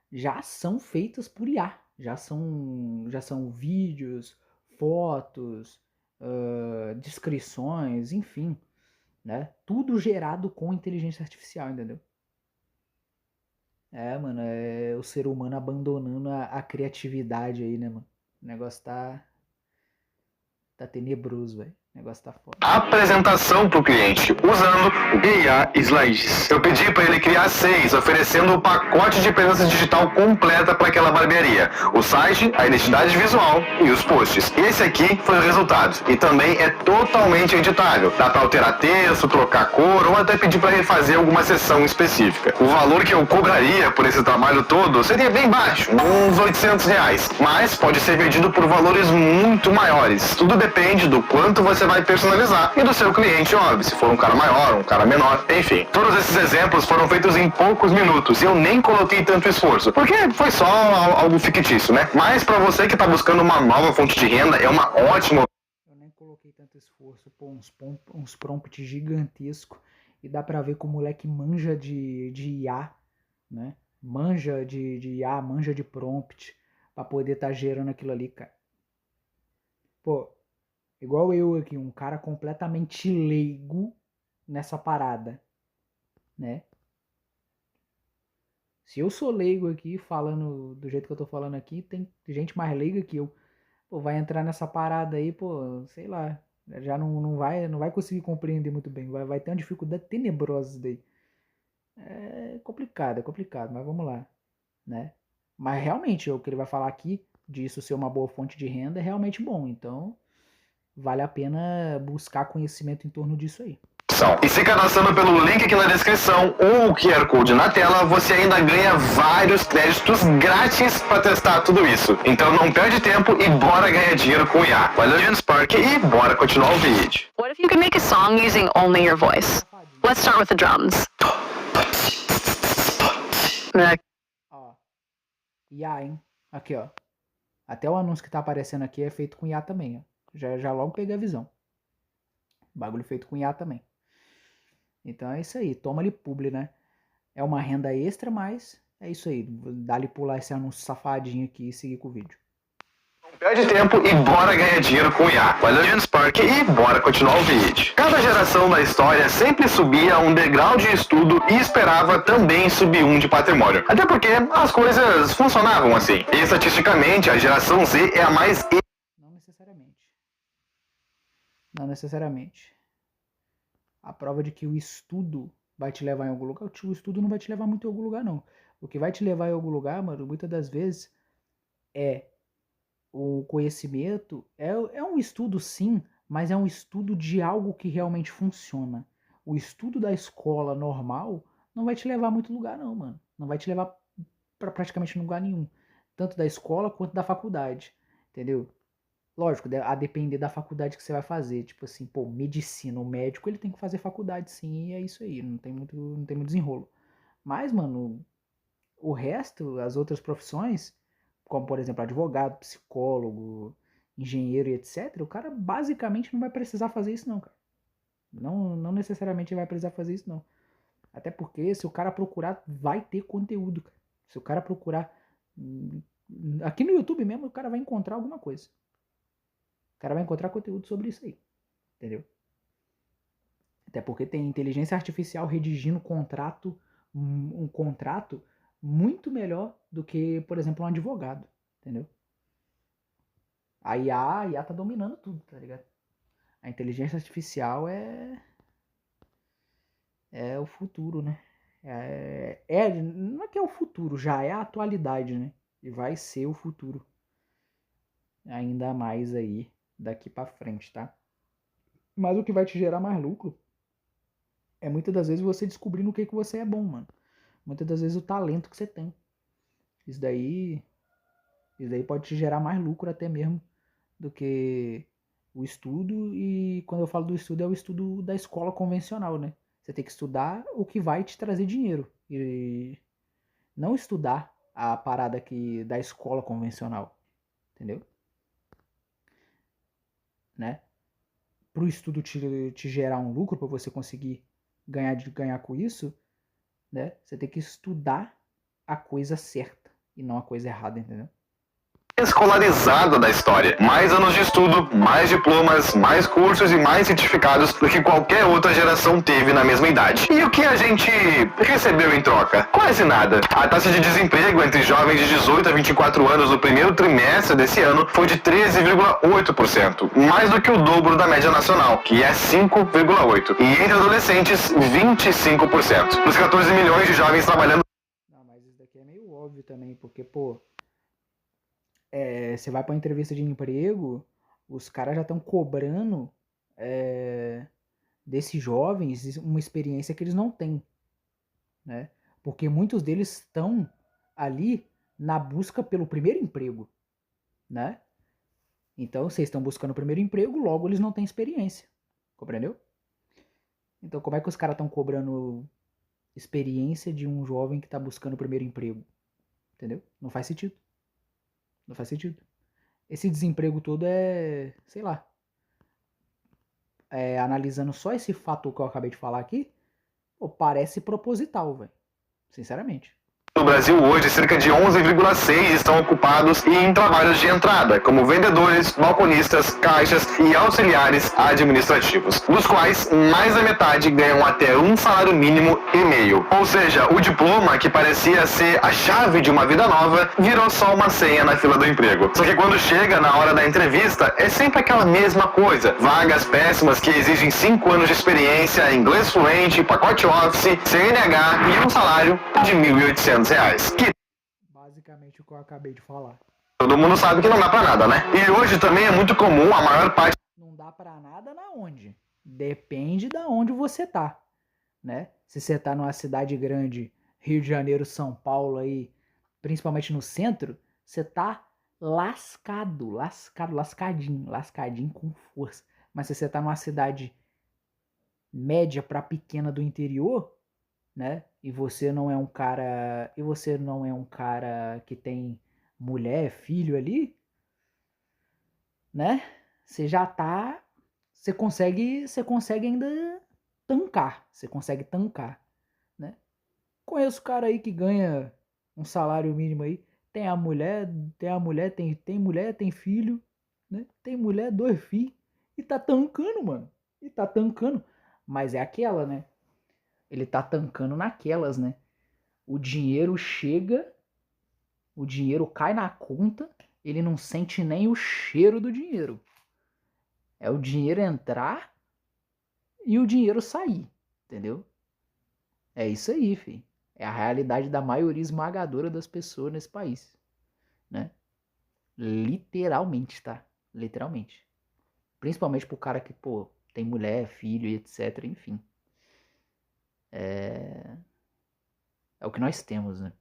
já são feitas por IA. Já são vídeos, fotos, descrições, enfim, né? Tudo gerado com inteligência artificial, entendeu? Mano, é o ser humano abandonando a criatividade aí, né, mano? O negócio tá tenebroso, velho. O negócio tá foda. Apresentação para o cliente, usando o IA Slides. Eu pedi para ele criar 6, oferecendo o pacote de presença digital completa para aquela barbearia. O site, a identidade visual e os posts. Esse aqui foi o resultado. E também é totalmente editável. Dá para alterar texto, trocar cor ou até pedir para refazer alguma seção específica. O valor que eu cobraria por esse trabalho todo seria bem baixo, uns R$800. Mas pode ser vendido por valores muito maiores. Tudo depende do quanto você vai personalizar e do seu cliente, óbvio, se for um cara maior, um cara menor, enfim. Todos esses exemplos foram feitos em poucos minutos e eu nem coloquei tanto esforço, porque foi só algo fictício, né? Mas para você que está buscando uma nova fonte de renda, é uma ótima... Eu nem coloquei tanto esforço, pô, uns prompts gigantescos e dá pra ver que o moleque manja de IA, né? Manja de IA, manja de prompt pra poder estar gerando aquilo ali, cara. Pô, igual eu aqui, um cara completamente leigo nessa parada, né? Se eu sou leigo aqui, falando do jeito que eu tô falando aqui, tem gente mais leiga que eu. Pô, vai entrar nessa parada aí, pô, sei lá, já não vai conseguir compreender muito bem, vai ter uma dificuldade tenebrosa isso daí. É complicado, mas vamos lá, né? Mas realmente, o que ele vai falar aqui, disso ser uma boa fonte de renda, é realmente bom, então... Vale a pena buscar conhecimento em torno disso aí. gravação. E se cadastrando pelo link aqui na descrição ou o QR Code na tela, você ainda ganha vários créditos grátis para testar tudo isso. Então não perde tempo e bora ganhar dinheiro com IA. Valeu, Genspark, e bora continuar o vídeo. What if you could make a song using only your voice? Let's start with the drums. Ó, IA, hein? Aqui, ó. Até o anúncio que tá aparecendo aqui é feito com IA também, ó. Já logo peguei a visão. Bagulho feito com IA também. Então é isso aí. Toma-lhe publi, né? É uma renda extra, mas é isso aí. Dá-lhe pular esse anúncio safadinho aqui e seguir com o vídeo. Perde tempo e bora ganhar dinheiro com IA. Valeu, Genspark, e bora continuar o vídeo. Cada geração da história sempre subia um degrau de estudo e esperava também subir um de patrimônio. Até porque as coisas funcionavam assim. E estatisticamente, a geração Z é a mais... Não necessariamente. Não necessariamente. A prova de que o estudo vai te levar em algum lugar, o estudo não vai te levar muito em algum lugar, não. O que vai te levar em algum lugar, mano, muitas das vezes é o conhecimento, é um estudo sim, mas é um estudo de algo que realmente funciona. O estudo da escola normal não vai te levar a muito lugar não, mano. Não vai te levar pra praticamente lugar nenhum. Tanto da escola quanto da faculdade, entendeu? Lógico, a depender da faculdade que você vai fazer. Tipo assim, pô, medicina, o médico ele tem que fazer faculdade sim, e é isso aí, não tem muito desenrolo. Mas, mano, o resto, as outras profissões, como por exemplo advogado, psicólogo, engenheiro e etc., o cara basicamente não vai precisar fazer isso não, cara. Não necessariamente vai precisar fazer isso não. Até porque se o cara procurar, vai ter conteúdo, cara. Se o cara procurar, aqui no YouTube mesmo, o cara vai encontrar alguma coisa. O cara vai encontrar conteúdo sobre isso aí, entendeu? Até porque tem inteligência artificial redigindo um contrato muito melhor do que, por exemplo, um advogado, entendeu? A IA tá dominando tudo, tá ligado? A inteligência artificial é o futuro, né? Não é que é o futuro, já é a atualidade, né? E vai ser o futuro. Ainda mais aí, daqui pra frente, tá? Mas o que vai te gerar mais lucro é muitas das vezes você descobrir no que você é bom, mano. Muitas das vezes o talento que você tem. Isso daí pode te gerar mais lucro até mesmo do que o estudo. E quando eu falo do estudo, é o estudo da escola convencional, né? Você tem que estudar o que vai te trazer dinheiro. E não estudar a parada da escola convencional. Entendeu? Né? Para o estudo te gerar um lucro, para você conseguir ganhar com isso, né? Você tem que estudar a coisa certa e não a coisa errada, entendeu? Escolarizada da história. Mais anos de estudo, mais diplomas, mais cursos e mais certificados do que qualquer outra geração teve na mesma idade. E o que a gente recebeu em troca? Quase nada. A taxa de desemprego entre jovens de 18 a 24 anos no primeiro trimestre desse ano foi de 13,8%, mais do que o dobro da média nacional, que é 5,8%. E entre adolescentes, 25%. Dos 14 milhões de jovens trabalhando... Não, mas isso daqui é meio óbvio também, porque, pô, você vai para uma entrevista de emprego, os caras já estão cobrando desses jovens uma experiência que eles não têm, né? Porque muitos deles estão ali na busca pelo primeiro emprego, né? Então, vocês estão buscando o primeiro emprego, logo eles não têm experiência, compreendeu? Então, como é que os caras estão cobrando experiência de um jovem que está buscando o primeiro emprego? Entendeu? Não faz sentido. Não faz sentido. Esse desemprego todo sei lá, analisando só esse fato que eu acabei de falar aqui, pô, parece proposital, velho. Sinceramente. No Brasil hoje, cerca de 11,6 estão ocupados em trabalhos de entrada, como vendedores, balconistas, caixas e auxiliares administrativos, dos quais mais da metade ganham até um salário mínimo e meio. Ou seja, o diploma, que parecia ser a chave de uma vida nova, virou só uma senha na fila do emprego. Só que quando chega na hora da entrevista, é sempre aquela mesma coisa. Vagas péssimas que exigem 5 anos de experiência, inglês fluente, pacote Office, CNH e um salário de R$ 1.800. Que basicamente o que eu acabei de falar. Todo mundo sabe que não dá pra nada, né? E hoje também é muito comum a maior parte... Não dá pra nada na onde? Depende da onde você tá, né? Se você tá numa cidade grande, Rio de Janeiro, São Paulo aí, principalmente no centro, você tá lascadinho com força. Mas se você tá numa cidade média para pequena do interior, né? E você não é um cara que tem mulher, filho ali, né? Você consegue ainda você consegue tancar, né? Conheço cara aí que ganha um salário mínimo aí, tem mulher, tem filho, né? Tem mulher, 2 filhos e tá tancando, mano. E tá tancando, mas é aquela, né? Ele tá tancando naquelas, né? O dinheiro chega, o dinheiro cai na conta, ele não sente nem o cheiro do dinheiro. É o dinheiro entrar e o dinheiro sair, entendeu? É isso aí, filho. É a realidade da maioria esmagadora das pessoas nesse país, né? Literalmente, tá? Literalmente. Principalmente pro cara que, pô, tem mulher, filho e etc, enfim. É o que nós temos, né?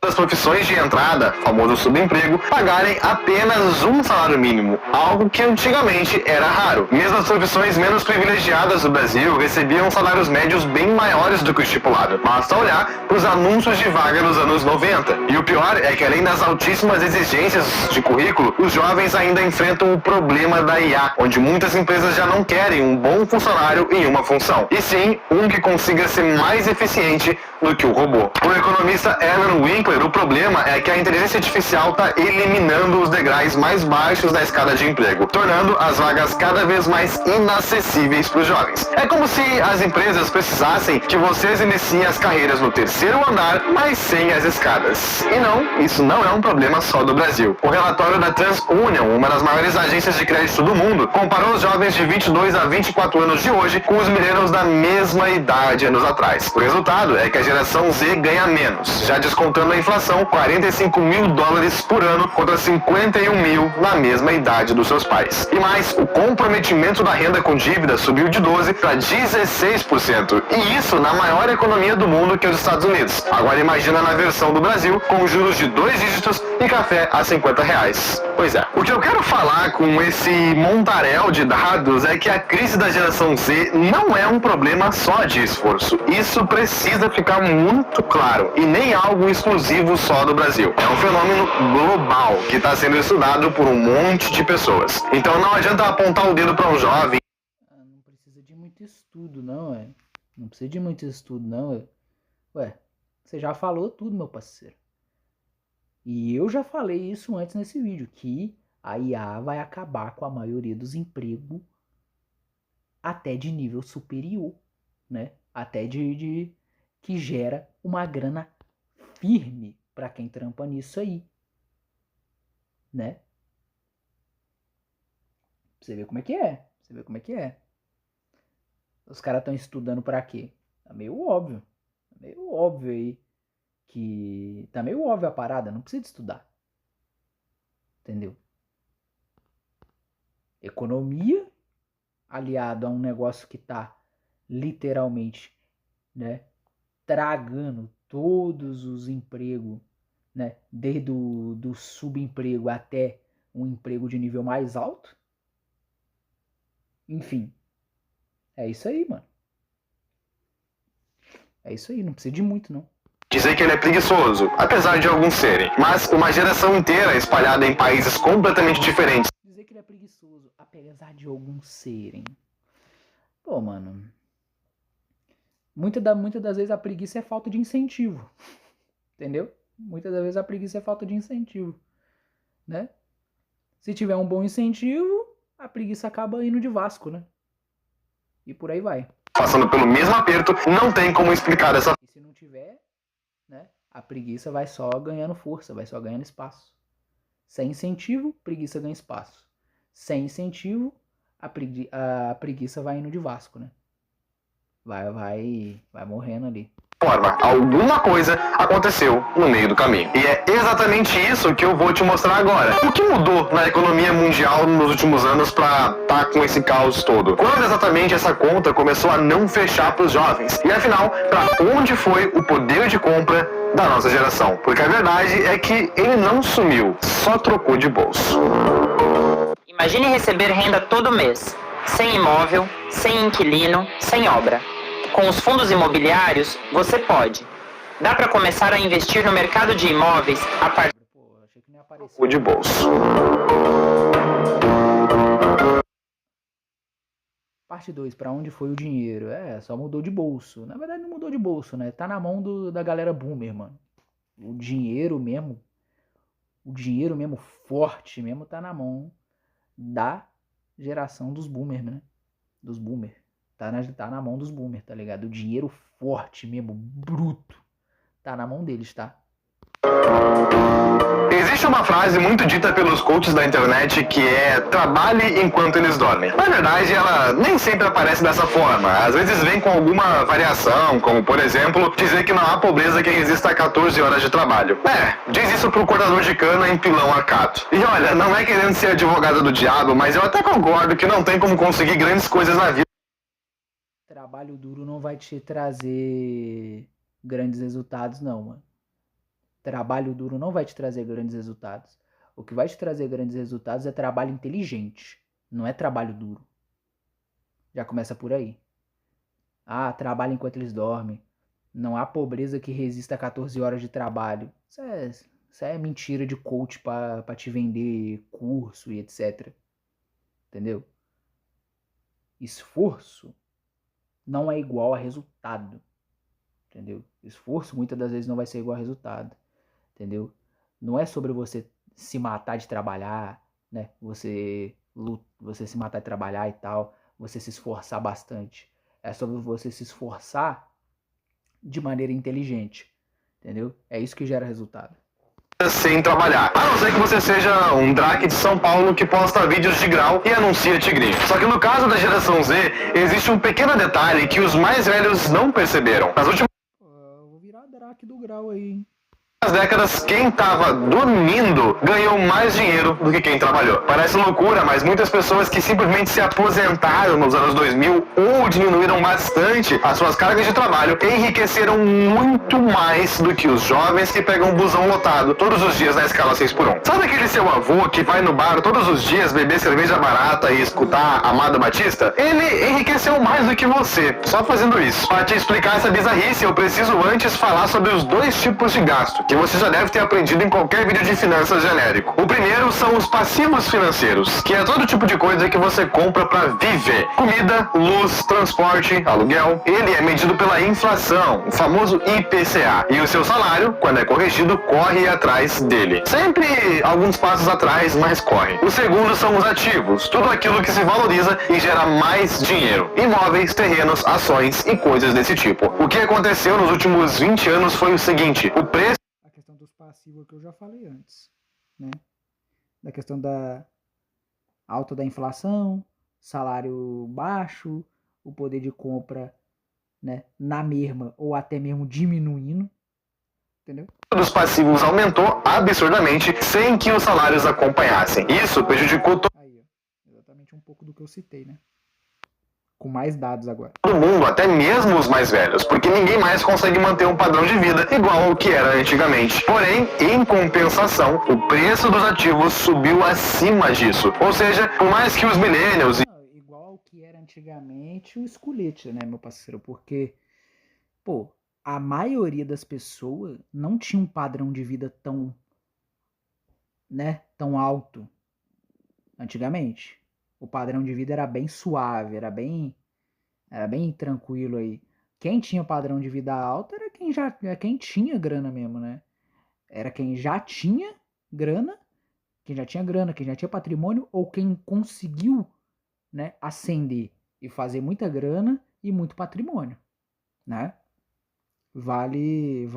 Das profissões de entrada, famoso subemprego, pagarem apenas um salário mínimo, algo que antigamente era raro. Mesmo as profissões menos privilegiadas do Brasil recebiam salários médios bem maiores do que o estipulado. Basta olhar para os anúncios de vaga nos anos 90. E o pior é que além das altíssimas exigências de currículo, os jovens ainda enfrentam o problema da IA, onde muitas empresas já não querem um bom funcionário em uma função, e sim um que consiga ser mais eficiente do que o robô. O economista Alan Winkler, o problema é que a inteligência artificial está eliminando os degraus mais baixos da escada de emprego, tornando as vagas cada vez mais inacessíveis para os jovens. É como se as empresas precisassem que vocês iniciem as carreiras no terceiro andar, mas sem as escadas. E não, isso não é um problema só do Brasil. O relatório da TransUnion, uma das maiores agências de crédito do mundo, comparou os jovens de 22 a 24 anos de hoje com os millennials da mesma idade anos atrás. O resultado é que a geração Z ganha menos, já descontando a inflação, 45 mil dólares por ano contra 51 mil na mesma idade dos seus pais. E mais, o comprometimento da renda com dívida subiu de 12% para 16%. E isso na maior economia do mundo, que é os Estados Unidos. Agora imagina na versão do Brasil, com juros de 2 dígitos e café a R$50. Pois é. O que eu quero falar com esse montaréu de dados é que a crise da geração Z não é um problema só de esforço. Isso precisa ficar muito claro, e nem algo exclusivo só do Brasil. É um fenômeno global que está sendo estudado por um monte de pessoas. Então não adianta apontar o dedo para um jovem. Não precisa de muito estudo, não, é. Não precisa de muito estudo, não, é. Ué, você já falou tudo, meu parceiro. E eu já falei isso antes nesse vídeo, que a IA vai acabar com a maioria dos empregos até de nível superior, né? Até que gera uma grana firme para quem trampa nisso aí, né? Pra você ver como é que é. Você vê como é que é. Os caras estão estudando para quê? Tá meio óbvio. Tá meio óbvio aí. Que tá meio óbvio a parada, não precisa de estudar. Entendeu? Economia aliado a um negócio que tá literalmente, né, tragando todos os empregos, né, desde do subemprego até um emprego de nível mais alto. Enfim, é isso aí, mano. É isso aí, não precisa de muito, não. Dizer que ele é preguiçoso, apesar de alguns serem, mas uma geração inteira espalhada em países completamente diferentes. Dizer que ele é preguiçoso, apesar de alguns serem. Pô, mano. Muitas das vezes a preguiça é falta de incentivo. Entendeu? Muitas das vezes a preguiça é falta de incentivo. Né? Se tiver um bom incentivo, a preguiça acaba indo de Vasco, né? E por aí vai. Passando pelo mesmo aperto, não tem como explicar dessa. E se não tiver, né? A preguiça vai só ganhando força, vai só ganhando espaço. Sem incentivo, preguiça ganha espaço. Sem incentivo, a preguiça vai indo de Vasco, né? Vai morrendo ali. forma, alguma coisa aconteceu no meio do caminho. E é exatamente isso que eu vou te mostrar agora. O que mudou na economia mundial nos últimos anos para estar com esse caos todo? Quando exatamente essa conta começou a não fechar para os jovens? E afinal, para onde foi o poder de compra da nossa geração? Porque a verdade é que ele não sumiu, só trocou de bolso. Imagine receber renda todo mês, sem imóvel, sem inquilino, sem obra. Com os fundos imobiliários, você pode. Dá para começar a investir no mercado de imóveis a partir de bolso. Parte 2, para onde foi o dinheiro? Só mudou de bolso. Na verdade não mudou de bolso, né? Tá na mão da galera boomer, mano. O dinheiro mesmo forte mesmo tá na mão da geração dos boomers, né? Dos boomers. Tá na mão dos boomers, tá ligado? O dinheiro forte mesmo, bruto, tá na mão deles, tá? Existe uma frase muito dita pelos coaches da internet que é: trabalhe enquanto eles dormem. Na verdade, ela nem sempre aparece dessa forma. Às vezes vem com alguma variação, como por exemplo, dizer que não há pobreza que resista a 14 horas de trabalho. Diz isso pro cortador de cana em Pilão Arcato. E olha, não é querendo ser advogado do diabo, mas eu até concordo que não tem como conseguir grandes coisas na vida. Trabalho duro não vai te trazer grandes resultados, não, mano. Trabalho duro não vai te trazer grandes resultados. O que vai te trazer grandes resultados é trabalho inteligente, não é trabalho duro. Já começa por aí. Trabalho enquanto eles dormem. Não há pobreza que resista a 14 horas de trabalho. Isso é mentira de coach pra te vender curso e etc. Entendeu? Esforço não é igual a resultado. Entendeu? Esforço muitas das vezes não vai ser igual a resultado. Entendeu? Não é sobre você se matar de trabalhar, né? Você se matar de trabalhar e tal, você se esforçar bastante. É sobre você se esforçar de maneira inteligente, entendeu? É isso que gera resultado. Sem trabalhar. A não ser que você seja um Drake de São Paulo que posta vídeos de grau e anuncia tigrinho. Só que no caso da geração Z, existe um pequeno detalhe que os mais velhos não perceberam. Nas últimas vou virar Drake do grau aí, hein? décadas, quem estava dormindo ganhou mais dinheiro do que quem trabalhou. Parece loucura, mas muitas pessoas que simplesmente se aposentaram nos anos 2000 ou diminuíram bastante as suas cargas de trabalho enriqueceram muito mais do que os jovens que pegam um busão lotado todos os dias na escala 6x1. Sabe aquele seu avô que vai no bar todos os dias beber cerveja barata e escutar Amado Batista? Ele enriqueceu mais do que você, só fazendo isso. Para te explicar essa bizarrice, eu preciso antes falar sobre os dois tipos de gasto, que você já deve ter aprendido em qualquer vídeo de finanças genérico. O primeiro são os passivos financeiros, que é todo tipo de coisa que você compra para viver. Comida, luz, transporte, aluguel. Ele é medido pela inflação, o famoso IPCA. E o seu salário, quando é corrigido, corre atrás dele. Sempre alguns passos atrás, mas corre. O segundo são os ativos, tudo aquilo que se valoriza e gera mais dinheiro. Imóveis, terrenos, ações e coisas desse tipo. O que aconteceu nos últimos 20 anos foi o seguinte: o preço passivo que eu já falei antes, né? Da questão da alta da inflação, salário baixo, o poder de compra, né, na mesma ou até mesmo diminuindo, entendeu? Dos passivos aumentou absurdamente sem que os salários acompanhassem. Isso prejudicou aí, ó, exatamente um pouco do que eu citei, né? Com mais dados agora. Todo mundo, até mesmo os mais velhos, porque ninguém mais consegue manter um padrão de vida igual ao que era antigamente. Porém, em compensação, o preço dos ativos subiu acima disso. Ou seja, por mais que os millennials... Igual ao que era antigamente o esculete, né, meu parceiro? Porque, pô, a maioria das pessoas não tinha um padrão de vida tão, né, tão alto antigamente. O padrão de vida era bem suave, era bem tranquilo aí. Quem tinha padrão de vida alto era quem tinha grana mesmo, né? Era quem já tinha grana, quem já tinha patrimônio, ou quem conseguiu, né, ascender e fazer muita grana e muito patrimônio, né? Vale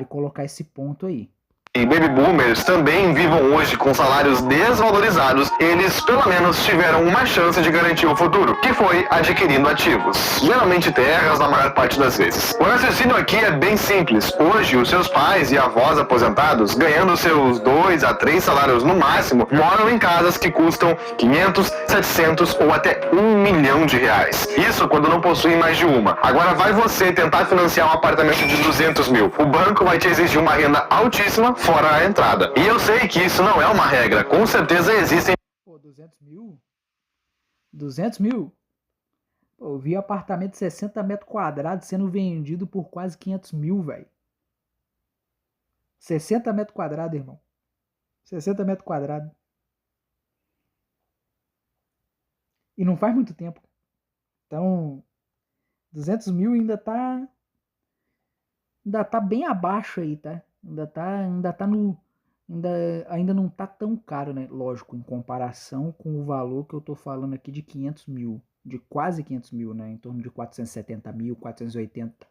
colocar esse ponto aí. e baby boomers também vivam hoje com salários desvalorizados, eles pelo menos tiveram uma chance de garantir o futuro, que foi adquirindo ativos, geralmente terras na maior parte das vezes. O raciocínio aqui é bem simples. Hoje, os seus pais e avós aposentados, ganhando seus 2 a 3 salários no máximo, moram em casas que custam 500, 700 ou até 1 milhão de reais. Isso quando não possuem mais de uma. Agora vai você tentar financiar um apartamento de 200 mil. O banco vai te exigir uma renda altíssima fora a entrada. E eu sei que isso não é uma regra. Com certeza existem... Pô, 200 mil? 200 mil? Pô, eu vi apartamento de 60 metros quadrados sendo vendido por quase 500 mil, velho. 60 metros quadrados, irmão. 60 metros quadrados. E não faz muito tempo. Então, 200 mil ainda tá bem abaixo aí, tá? Ainda não tá tão caro, né? Lógico, em comparação com o valor que eu tô falando aqui de 500 mil. De quase 500 mil, né? Em torno de 470 mil, 480.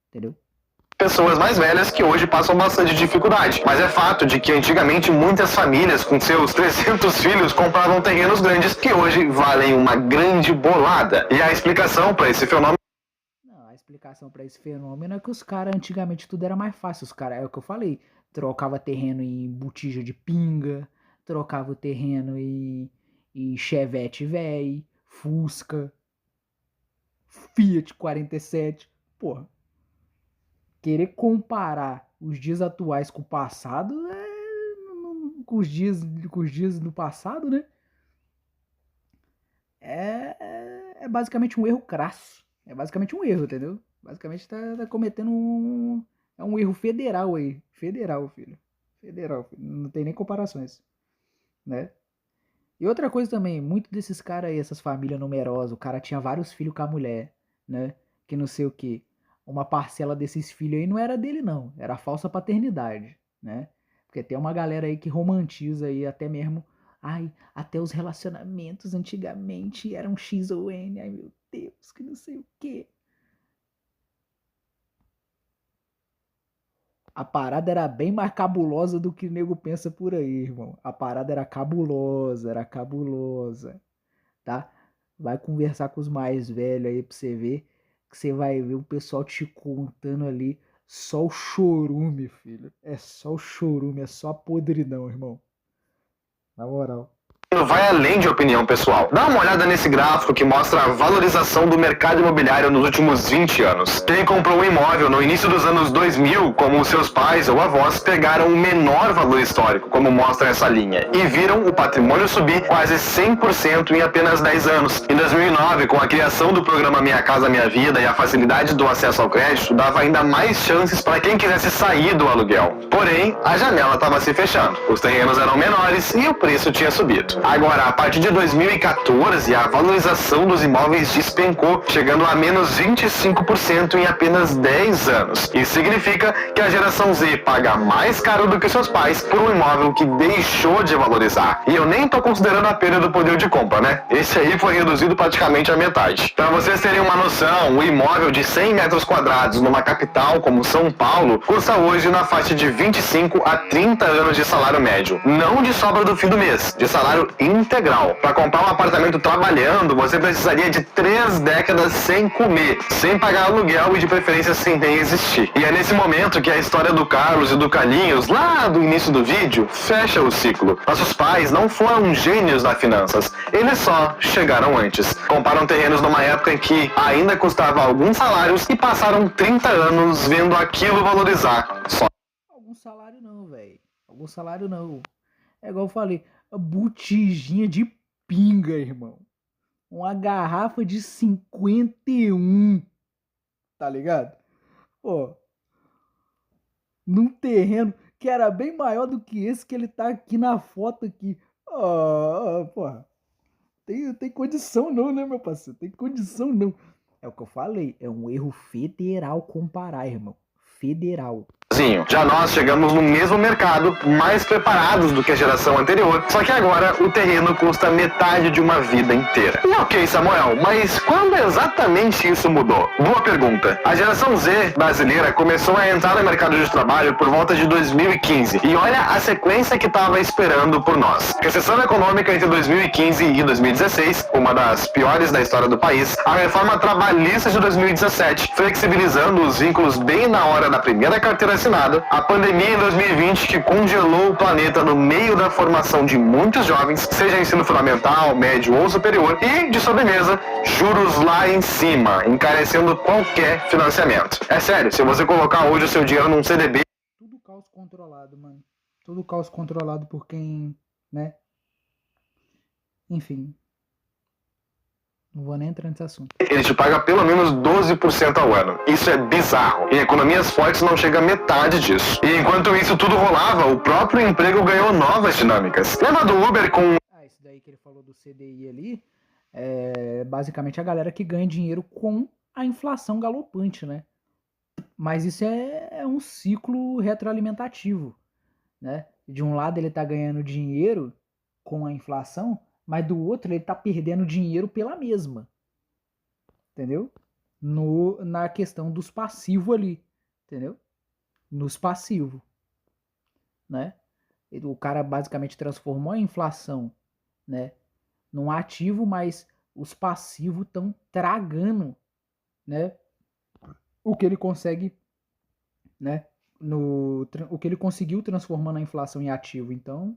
Entendeu? Pessoas mais velhas que hoje passam bastante dificuldade. Mas é fato de que antigamente muitas famílias com seus 300 filhos compravam terrenos grandes que hoje valem uma grande bolada. E a explicação para esse fenômeno... Não, a explicação para esse fenômeno é que os caras antigamente tudo era mais fácil. Os caras, é o que eu falei, trocava terreno em botija de pinga, trocava o terreno em Chevette velho, Fusca, Fiat 47. Porra. Querer comparar os dias atuais com o passado com os dias do passado, né? É basicamente um erro crasso. É basicamente um erro, entendeu? Basicamente tá cometendo um erro federal aí. Federal, filho. Federal, filho. Não tem nem comparações, né? E outra coisa também, muito desses caras aí, essas famílias numerosas, o cara tinha vários filhos com a mulher, né? Que não sei o que. Uma parcela desses filhos aí não era dele, não. Era falsa paternidade, né? Porque tem uma galera aí que romantiza aí até mesmo... Ai, até os relacionamentos antigamente eram X ou N. Ai, meu Deus, que não sei o que. A parada era bem mais cabulosa do que o nego pensa por aí, irmão. A parada era cabulosa, tá? Vai conversar com os mais velhos aí pra você ver, que você vai ver o pessoal te contando ali só o chorume, filho. É só o chorume, é só a podridão, irmão. Na moral. Vai além de opinião pessoal. Dá uma olhada nesse gráfico que mostra a valorização do mercado imobiliário nos últimos 20 anos. Quem comprou um imóvel no início dos anos 2000, como seus pais ou avós, pegaram o menor valor histórico, como mostra essa linha, e viram o patrimônio subir quase 100% em apenas 10 anos. Em 2009, com a criação do programa Minha Casa Minha Vida e a facilidade do acesso ao crédito, dava ainda mais chances para quem quisesse sair do aluguel. Porém, a janela estava se fechando, os terrenos eram menores e o preço tinha subido. Agora, a partir de 2014, a valorização dos imóveis despencou, chegando a menos 25% em apenas 10 anos. Isso significa que a geração Z paga mais caro do que seus pais por um imóvel que deixou de valorizar. E eu nem tô considerando a perda do poder de compra, né? Esse aí foi reduzido praticamente à metade. Para vocês terem uma noção, o imóvel de 100 metros quadrados numa capital como São Paulo custa hoje na faixa de 25 a 30 anos de salário médio. Não de sobra do fim do mês, de salário integral. Para comprar um apartamento trabalhando, você precisaria de 3 décadas sem comer, sem pagar aluguel e de preferência sem nem existir. E é nesse momento que a história do Carlos e do Carlinhos, lá do início do vídeo, fecha o ciclo. Nossos pais não foram gênios das finanças, eles só chegaram antes. Compraram terrenos numa época em que ainda custava alguns salários e passaram 30 anos vendo aquilo valorizar. Só. Algum salário não, velho. Algum salário não. É igual eu falei, a botijinha de pinga, irmão. Uma garrafa de 51. Tá ligado? Pô. Num terreno que era bem maior do que esse que ele tá aqui na foto aqui. Porra. Tem condição não, né, meu parceiro? Tem condição não. É o que eu falei. É um erro federal comparar, irmão. Federal. Já nós chegamos no mesmo mercado, mais preparados do que a geração anterior, só que agora o terreno custa metade de uma vida inteira. E ok, Samuel, mas quando exatamente isso mudou? Boa pergunta. A geração Z brasileira começou a entrar no mercado de trabalho por volta de 2015, e olha a sequência que estava esperando por nós. Recessão econômica entre 2015 e 2016, uma das piores da história do país, a reforma trabalhista de 2017, flexibilizando os vínculos bem na hora da primeira carteira assinada, a pandemia em 2020 que congelou o planeta no meio da formação de muitos jovens, seja ensino fundamental, médio ou superior, e, de sobremesa, juros lá em cima, encarecendo qualquer financiamento. É sério, se você colocar hoje o seu dinheiro num CDB... Tudo caos controlado, mano. Tudo caos controlado por quem, né? Enfim. Não vou nem entrar nesse assunto. Ele te paga pelo menos 12% ao ano. Isso é bizarro. Em economias fortes não chega a metade disso. E enquanto isso tudo rolava, o próprio emprego ganhou novas dinâmicas. Lembra do Uber com... Isso daí que ele falou do CDI ali, é basicamente a galera que ganha dinheiro com a inflação galopante, né? Mas isso é um ciclo retroalimentativo, né? De um lado ele tá ganhando dinheiro com a inflação, mas do outro ele tá perdendo dinheiro pela mesma. Entendeu? Na questão dos passivos ali. Entendeu? Nos passivos. Né? O cara basicamente transformou a inflação, né, num ativo, mas os passivos estão tragando, né, o que ele consegue, né, o que ele conseguiu transformando a inflação em ativo. Então,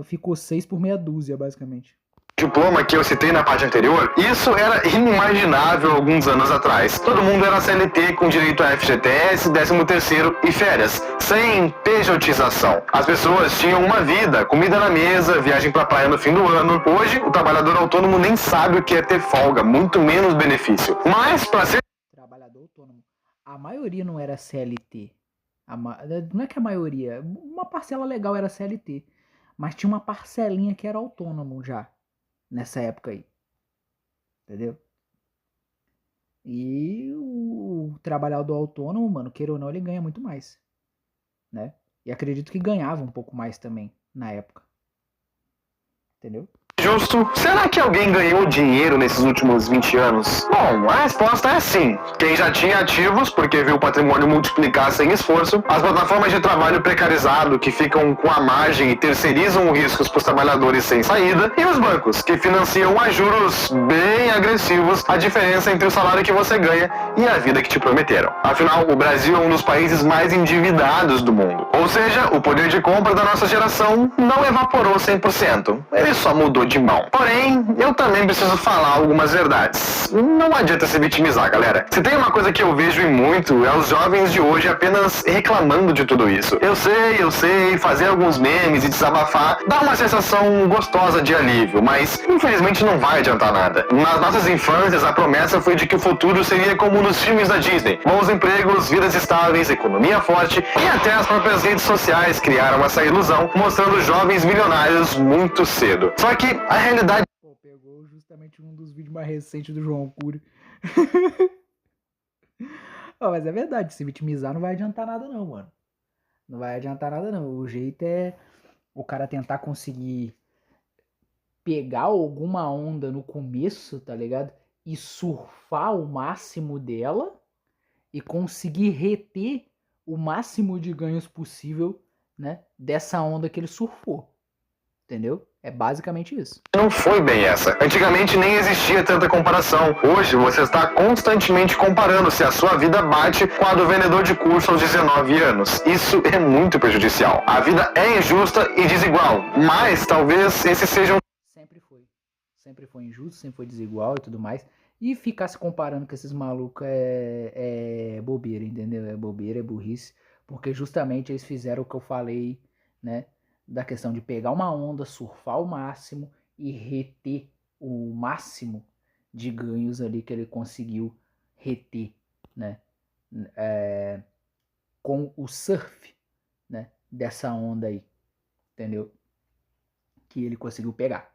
ficou 6 por meia dúzia, basicamente. Diploma que eu citei na parte anterior, isso era inimaginável alguns anos atrás. Todo mundo era CLT com direito a FGTS, 13º e férias, sem pejotização. As pessoas tinham uma vida, comida na mesa, viagem pra praia no fim do ano. Hoje, o trabalhador autônomo nem sabe o que é ter folga, muito menos benefício. Mas, pra ser... Trabalhador autônomo, a maioria não era CLT. Não é que a maioria, uma parcela legal era CLT, mas tinha uma parcelinha que era autônomo já. Nessa época aí. Entendeu? E o trabalhador autônomo, mano, queira ou não, ele ganha muito mais. Né? E acredito que ganhava um pouco mais também na época. Entendeu? Justo. Será que alguém ganhou dinheiro nesses últimos 20 anos? Bom, a resposta é sim. Quem já tinha ativos, porque viu o patrimônio multiplicar sem esforço, as plataformas de trabalho precarizado, que ficam com a margem e terceirizam os riscos para os trabalhadores sem saída, e os bancos, que financiam a juros bem agressivos a diferença entre o salário que você ganha e a vida que te prometeram. Afinal, o Brasil é um dos países mais endividados do mundo. Ou seja, o poder de compra da nossa geração não evaporou 100%. Ele só mudou de mão. Porém, eu também preciso falar algumas verdades. Não adianta se vitimizar, galera. Se tem uma coisa que eu vejo e muito, é os jovens de hoje apenas reclamando de tudo isso. Eu sei, fazer alguns memes e desabafar dá uma sensação gostosa de alívio, mas infelizmente não vai adiantar nada. Nas nossas infâncias, a promessa foi de que o futuro seria como nos filmes da Disney. Bons empregos, vidas estáveis, economia forte e até as próprias redes sociais criaram essa ilusão, mostrando jovens milionários muito cedo. Só que a realidade... Pô, pegou justamente um dos vídeos mais recentes do João Cury. Oh, mas é verdade, se vitimizar não vai adiantar nada não, mano. Não vai adiantar nada não. O jeito é o cara tentar conseguir pegar alguma onda no começo, tá ligado? E surfar o máximo dela e conseguir reter o máximo de ganhos possível, né, dessa onda que ele surfou. Entendeu? É basicamente isso. Não foi bem essa. Antigamente nem existia tanta comparação. Hoje você está constantemente comparando se a sua vida bate com a do vendedor de curso aos 19 anos. Isso é muito prejudicial. A vida é injusta e desigual, mas talvez esse seja um... Sempre foi. Sempre foi injusto, sempre foi desigual e tudo mais. E ficar se comparando com esses malucos é bobeira, entendeu? É bobeira, é burrice. Porque justamente eles fizeram o que eu falei, né? Da questão de pegar uma onda, surfar ao máximo e reter o máximo de ganhos ali que ele conseguiu reter, né? Com o surf, né? Dessa onda aí, entendeu? Que ele conseguiu pegar.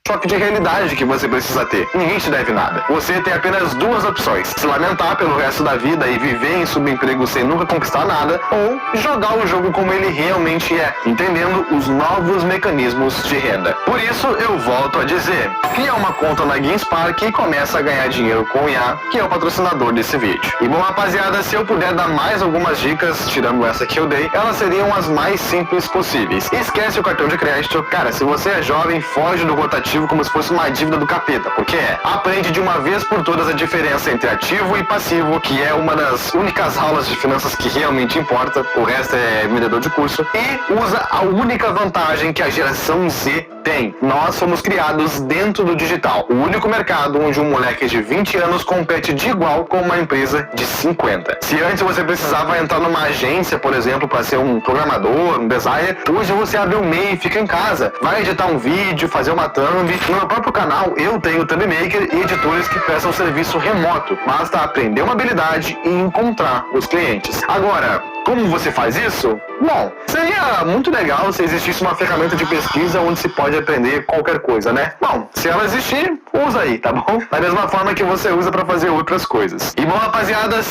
choque de realidade que você precisa ter. Ninguém te deve nada. Você tem apenas duas opções: se lamentar pelo resto da vida e viver em subemprego sem nunca conquistar nada, ou jogar o jogo como ele realmente é, entendendo os novos mecanismos de renda. Por isso, eu volto a dizer, cria uma conta na GameSpark e começa a ganhar dinheiro com o IA, que é o patrocinador desse vídeo. E bom, rapaziada, se eu puder dar mais algumas dicas, tirando essa que eu dei, elas seriam as mais simples possíveis. Esquece o cartão de crédito. Cara, se você é jovem, foge do rotativo como se fosse uma dívida do capeta, porque aprende de uma vez por todas a diferença entre ativo e passivo, que é uma das únicas aulas de finanças que realmente importa, o resto é vendedor de curso, e usa a única vantagem que a geração Z tem. Nós fomos criados dentro do digital, o único mercado onde um moleque de 20 anos compete de igual com uma empresa de 50. Se antes você precisava entrar numa agência, por exemplo, para ser um programador, um designer, hoje você abre um e-mail e fica em casa, vai editar um vídeo, fazer uma thumb. No meu próprio canal eu tenho Thumb Maker e editores que prestam serviço remoto. Basta aprender uma habilidade e encontrar os clientes. Agora, como você faz isso? Bom, seria muito legal se existisse uma ferramenta de pesquisa onde se pode aprender qualquer coisa, né? Bom, se ela existir, usa aí, tá bom? Da mesma forma que você usa para fazer outras coisas. E bom, rapaziada...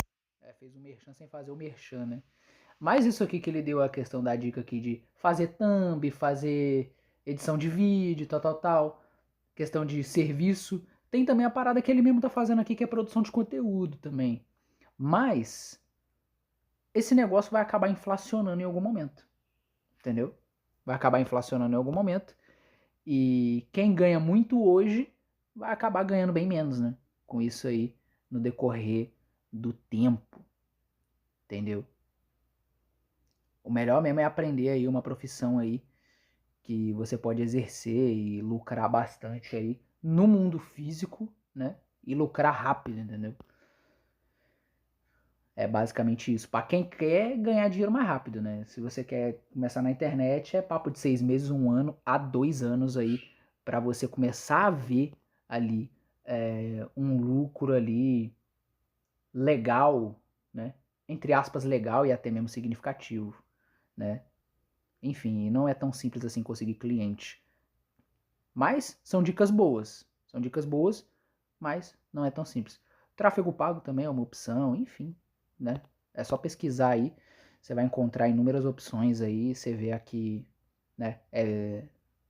Fez o merchan sem fazer o merchan, né? Mas isso aqui que ele deu a questão da dica aqui de fazer thumb, fazer edição de vídeo, tal. Questão de serviço. Tem também a parada que ele mesmo tá fazendo aqui, que é produção de conteúdo também. Mas esse negócio vai acabar inflacionando em algum momento. Entendeu? Vai acabar inflacionando em algum momento. E quem ganha muito hoje vai acabar ganhando bem menos, né? Com isso aí, no decorrer do tempo. Entendeu? O melhor mesmo é aprender aí uma profissão aí que você pode exercer e lucrar bastante aí no mundo físico, né? E lucrar rápido, entendeu? É basicamente isso. Para quem quer ganhar dinheiro mais rápido, né? Se você quer começar na internet, é papo de 6 meses, 1 ano a 2 anos aí para você começar a ver ali um lucro ali legal, né? Entre aspas, legal e até mesmo significativo, né? Enfim, não é tão simples assim conseguir cliente. Mas são dicas boas. São dicas boas, mas não é tão simples. Tráfego pago também é uma opção, enfim, né? É só pesquisar aí, você vai encontrar inúmeras opções aí, você vê aqui, né?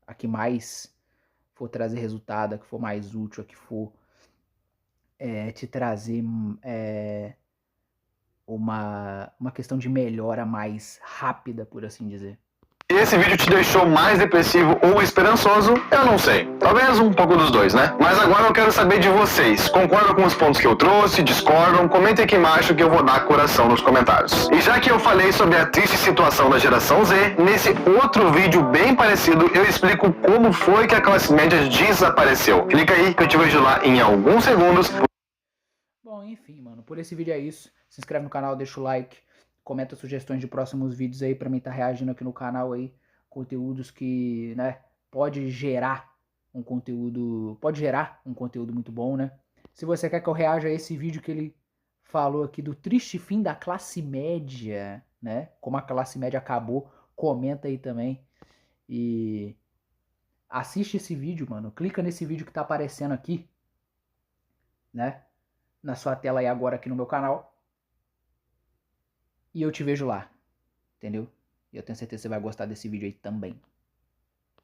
A que mais for trazer resultado, a que for mais útil, a que for te trazer uma questão de melhora mais rápida, por assim dizer. Esse vídeo te deixou mais depressivo ou esperançoso? Eu não sei. Talvez um pouco dos dois, né? Mas agora eu quero saber de vocês. Concordam com os pontos que eu trouxe? Discordam? Comentem aqui embaixo que eu vou dar coração nos comentários. E já que eu falei sobre a triste situação da geração Z, nesse outro vídeo bem parecido, eu explico como foi que a classe média desapareceu. Clica aí que eu te vejo lá em alguns segundos. Bom, enfim, mano. Por esse vídeo é isso. Se inscreve no canal, deixa o like. Comenta sugestões de próximos vídeos aí pra mim estar reagindo aqui no canal aí. Conteúdos que, né, pode gerar um conteúdo muito bom, né? Se você quer que eu reaja a esse vídeo que ele falou aqui do triste fim da classe média, né? Como a classe média acabou, comenta aí também. E assiste esse vídeo, mano. Clica nesse vídeo que tá aparecendo aqui, né? Na sua tela aí agora aqui no meu canal. E eu te vejo lá, entendeu? E eu tenho certeza que você vai gostar desse vídeo aí também.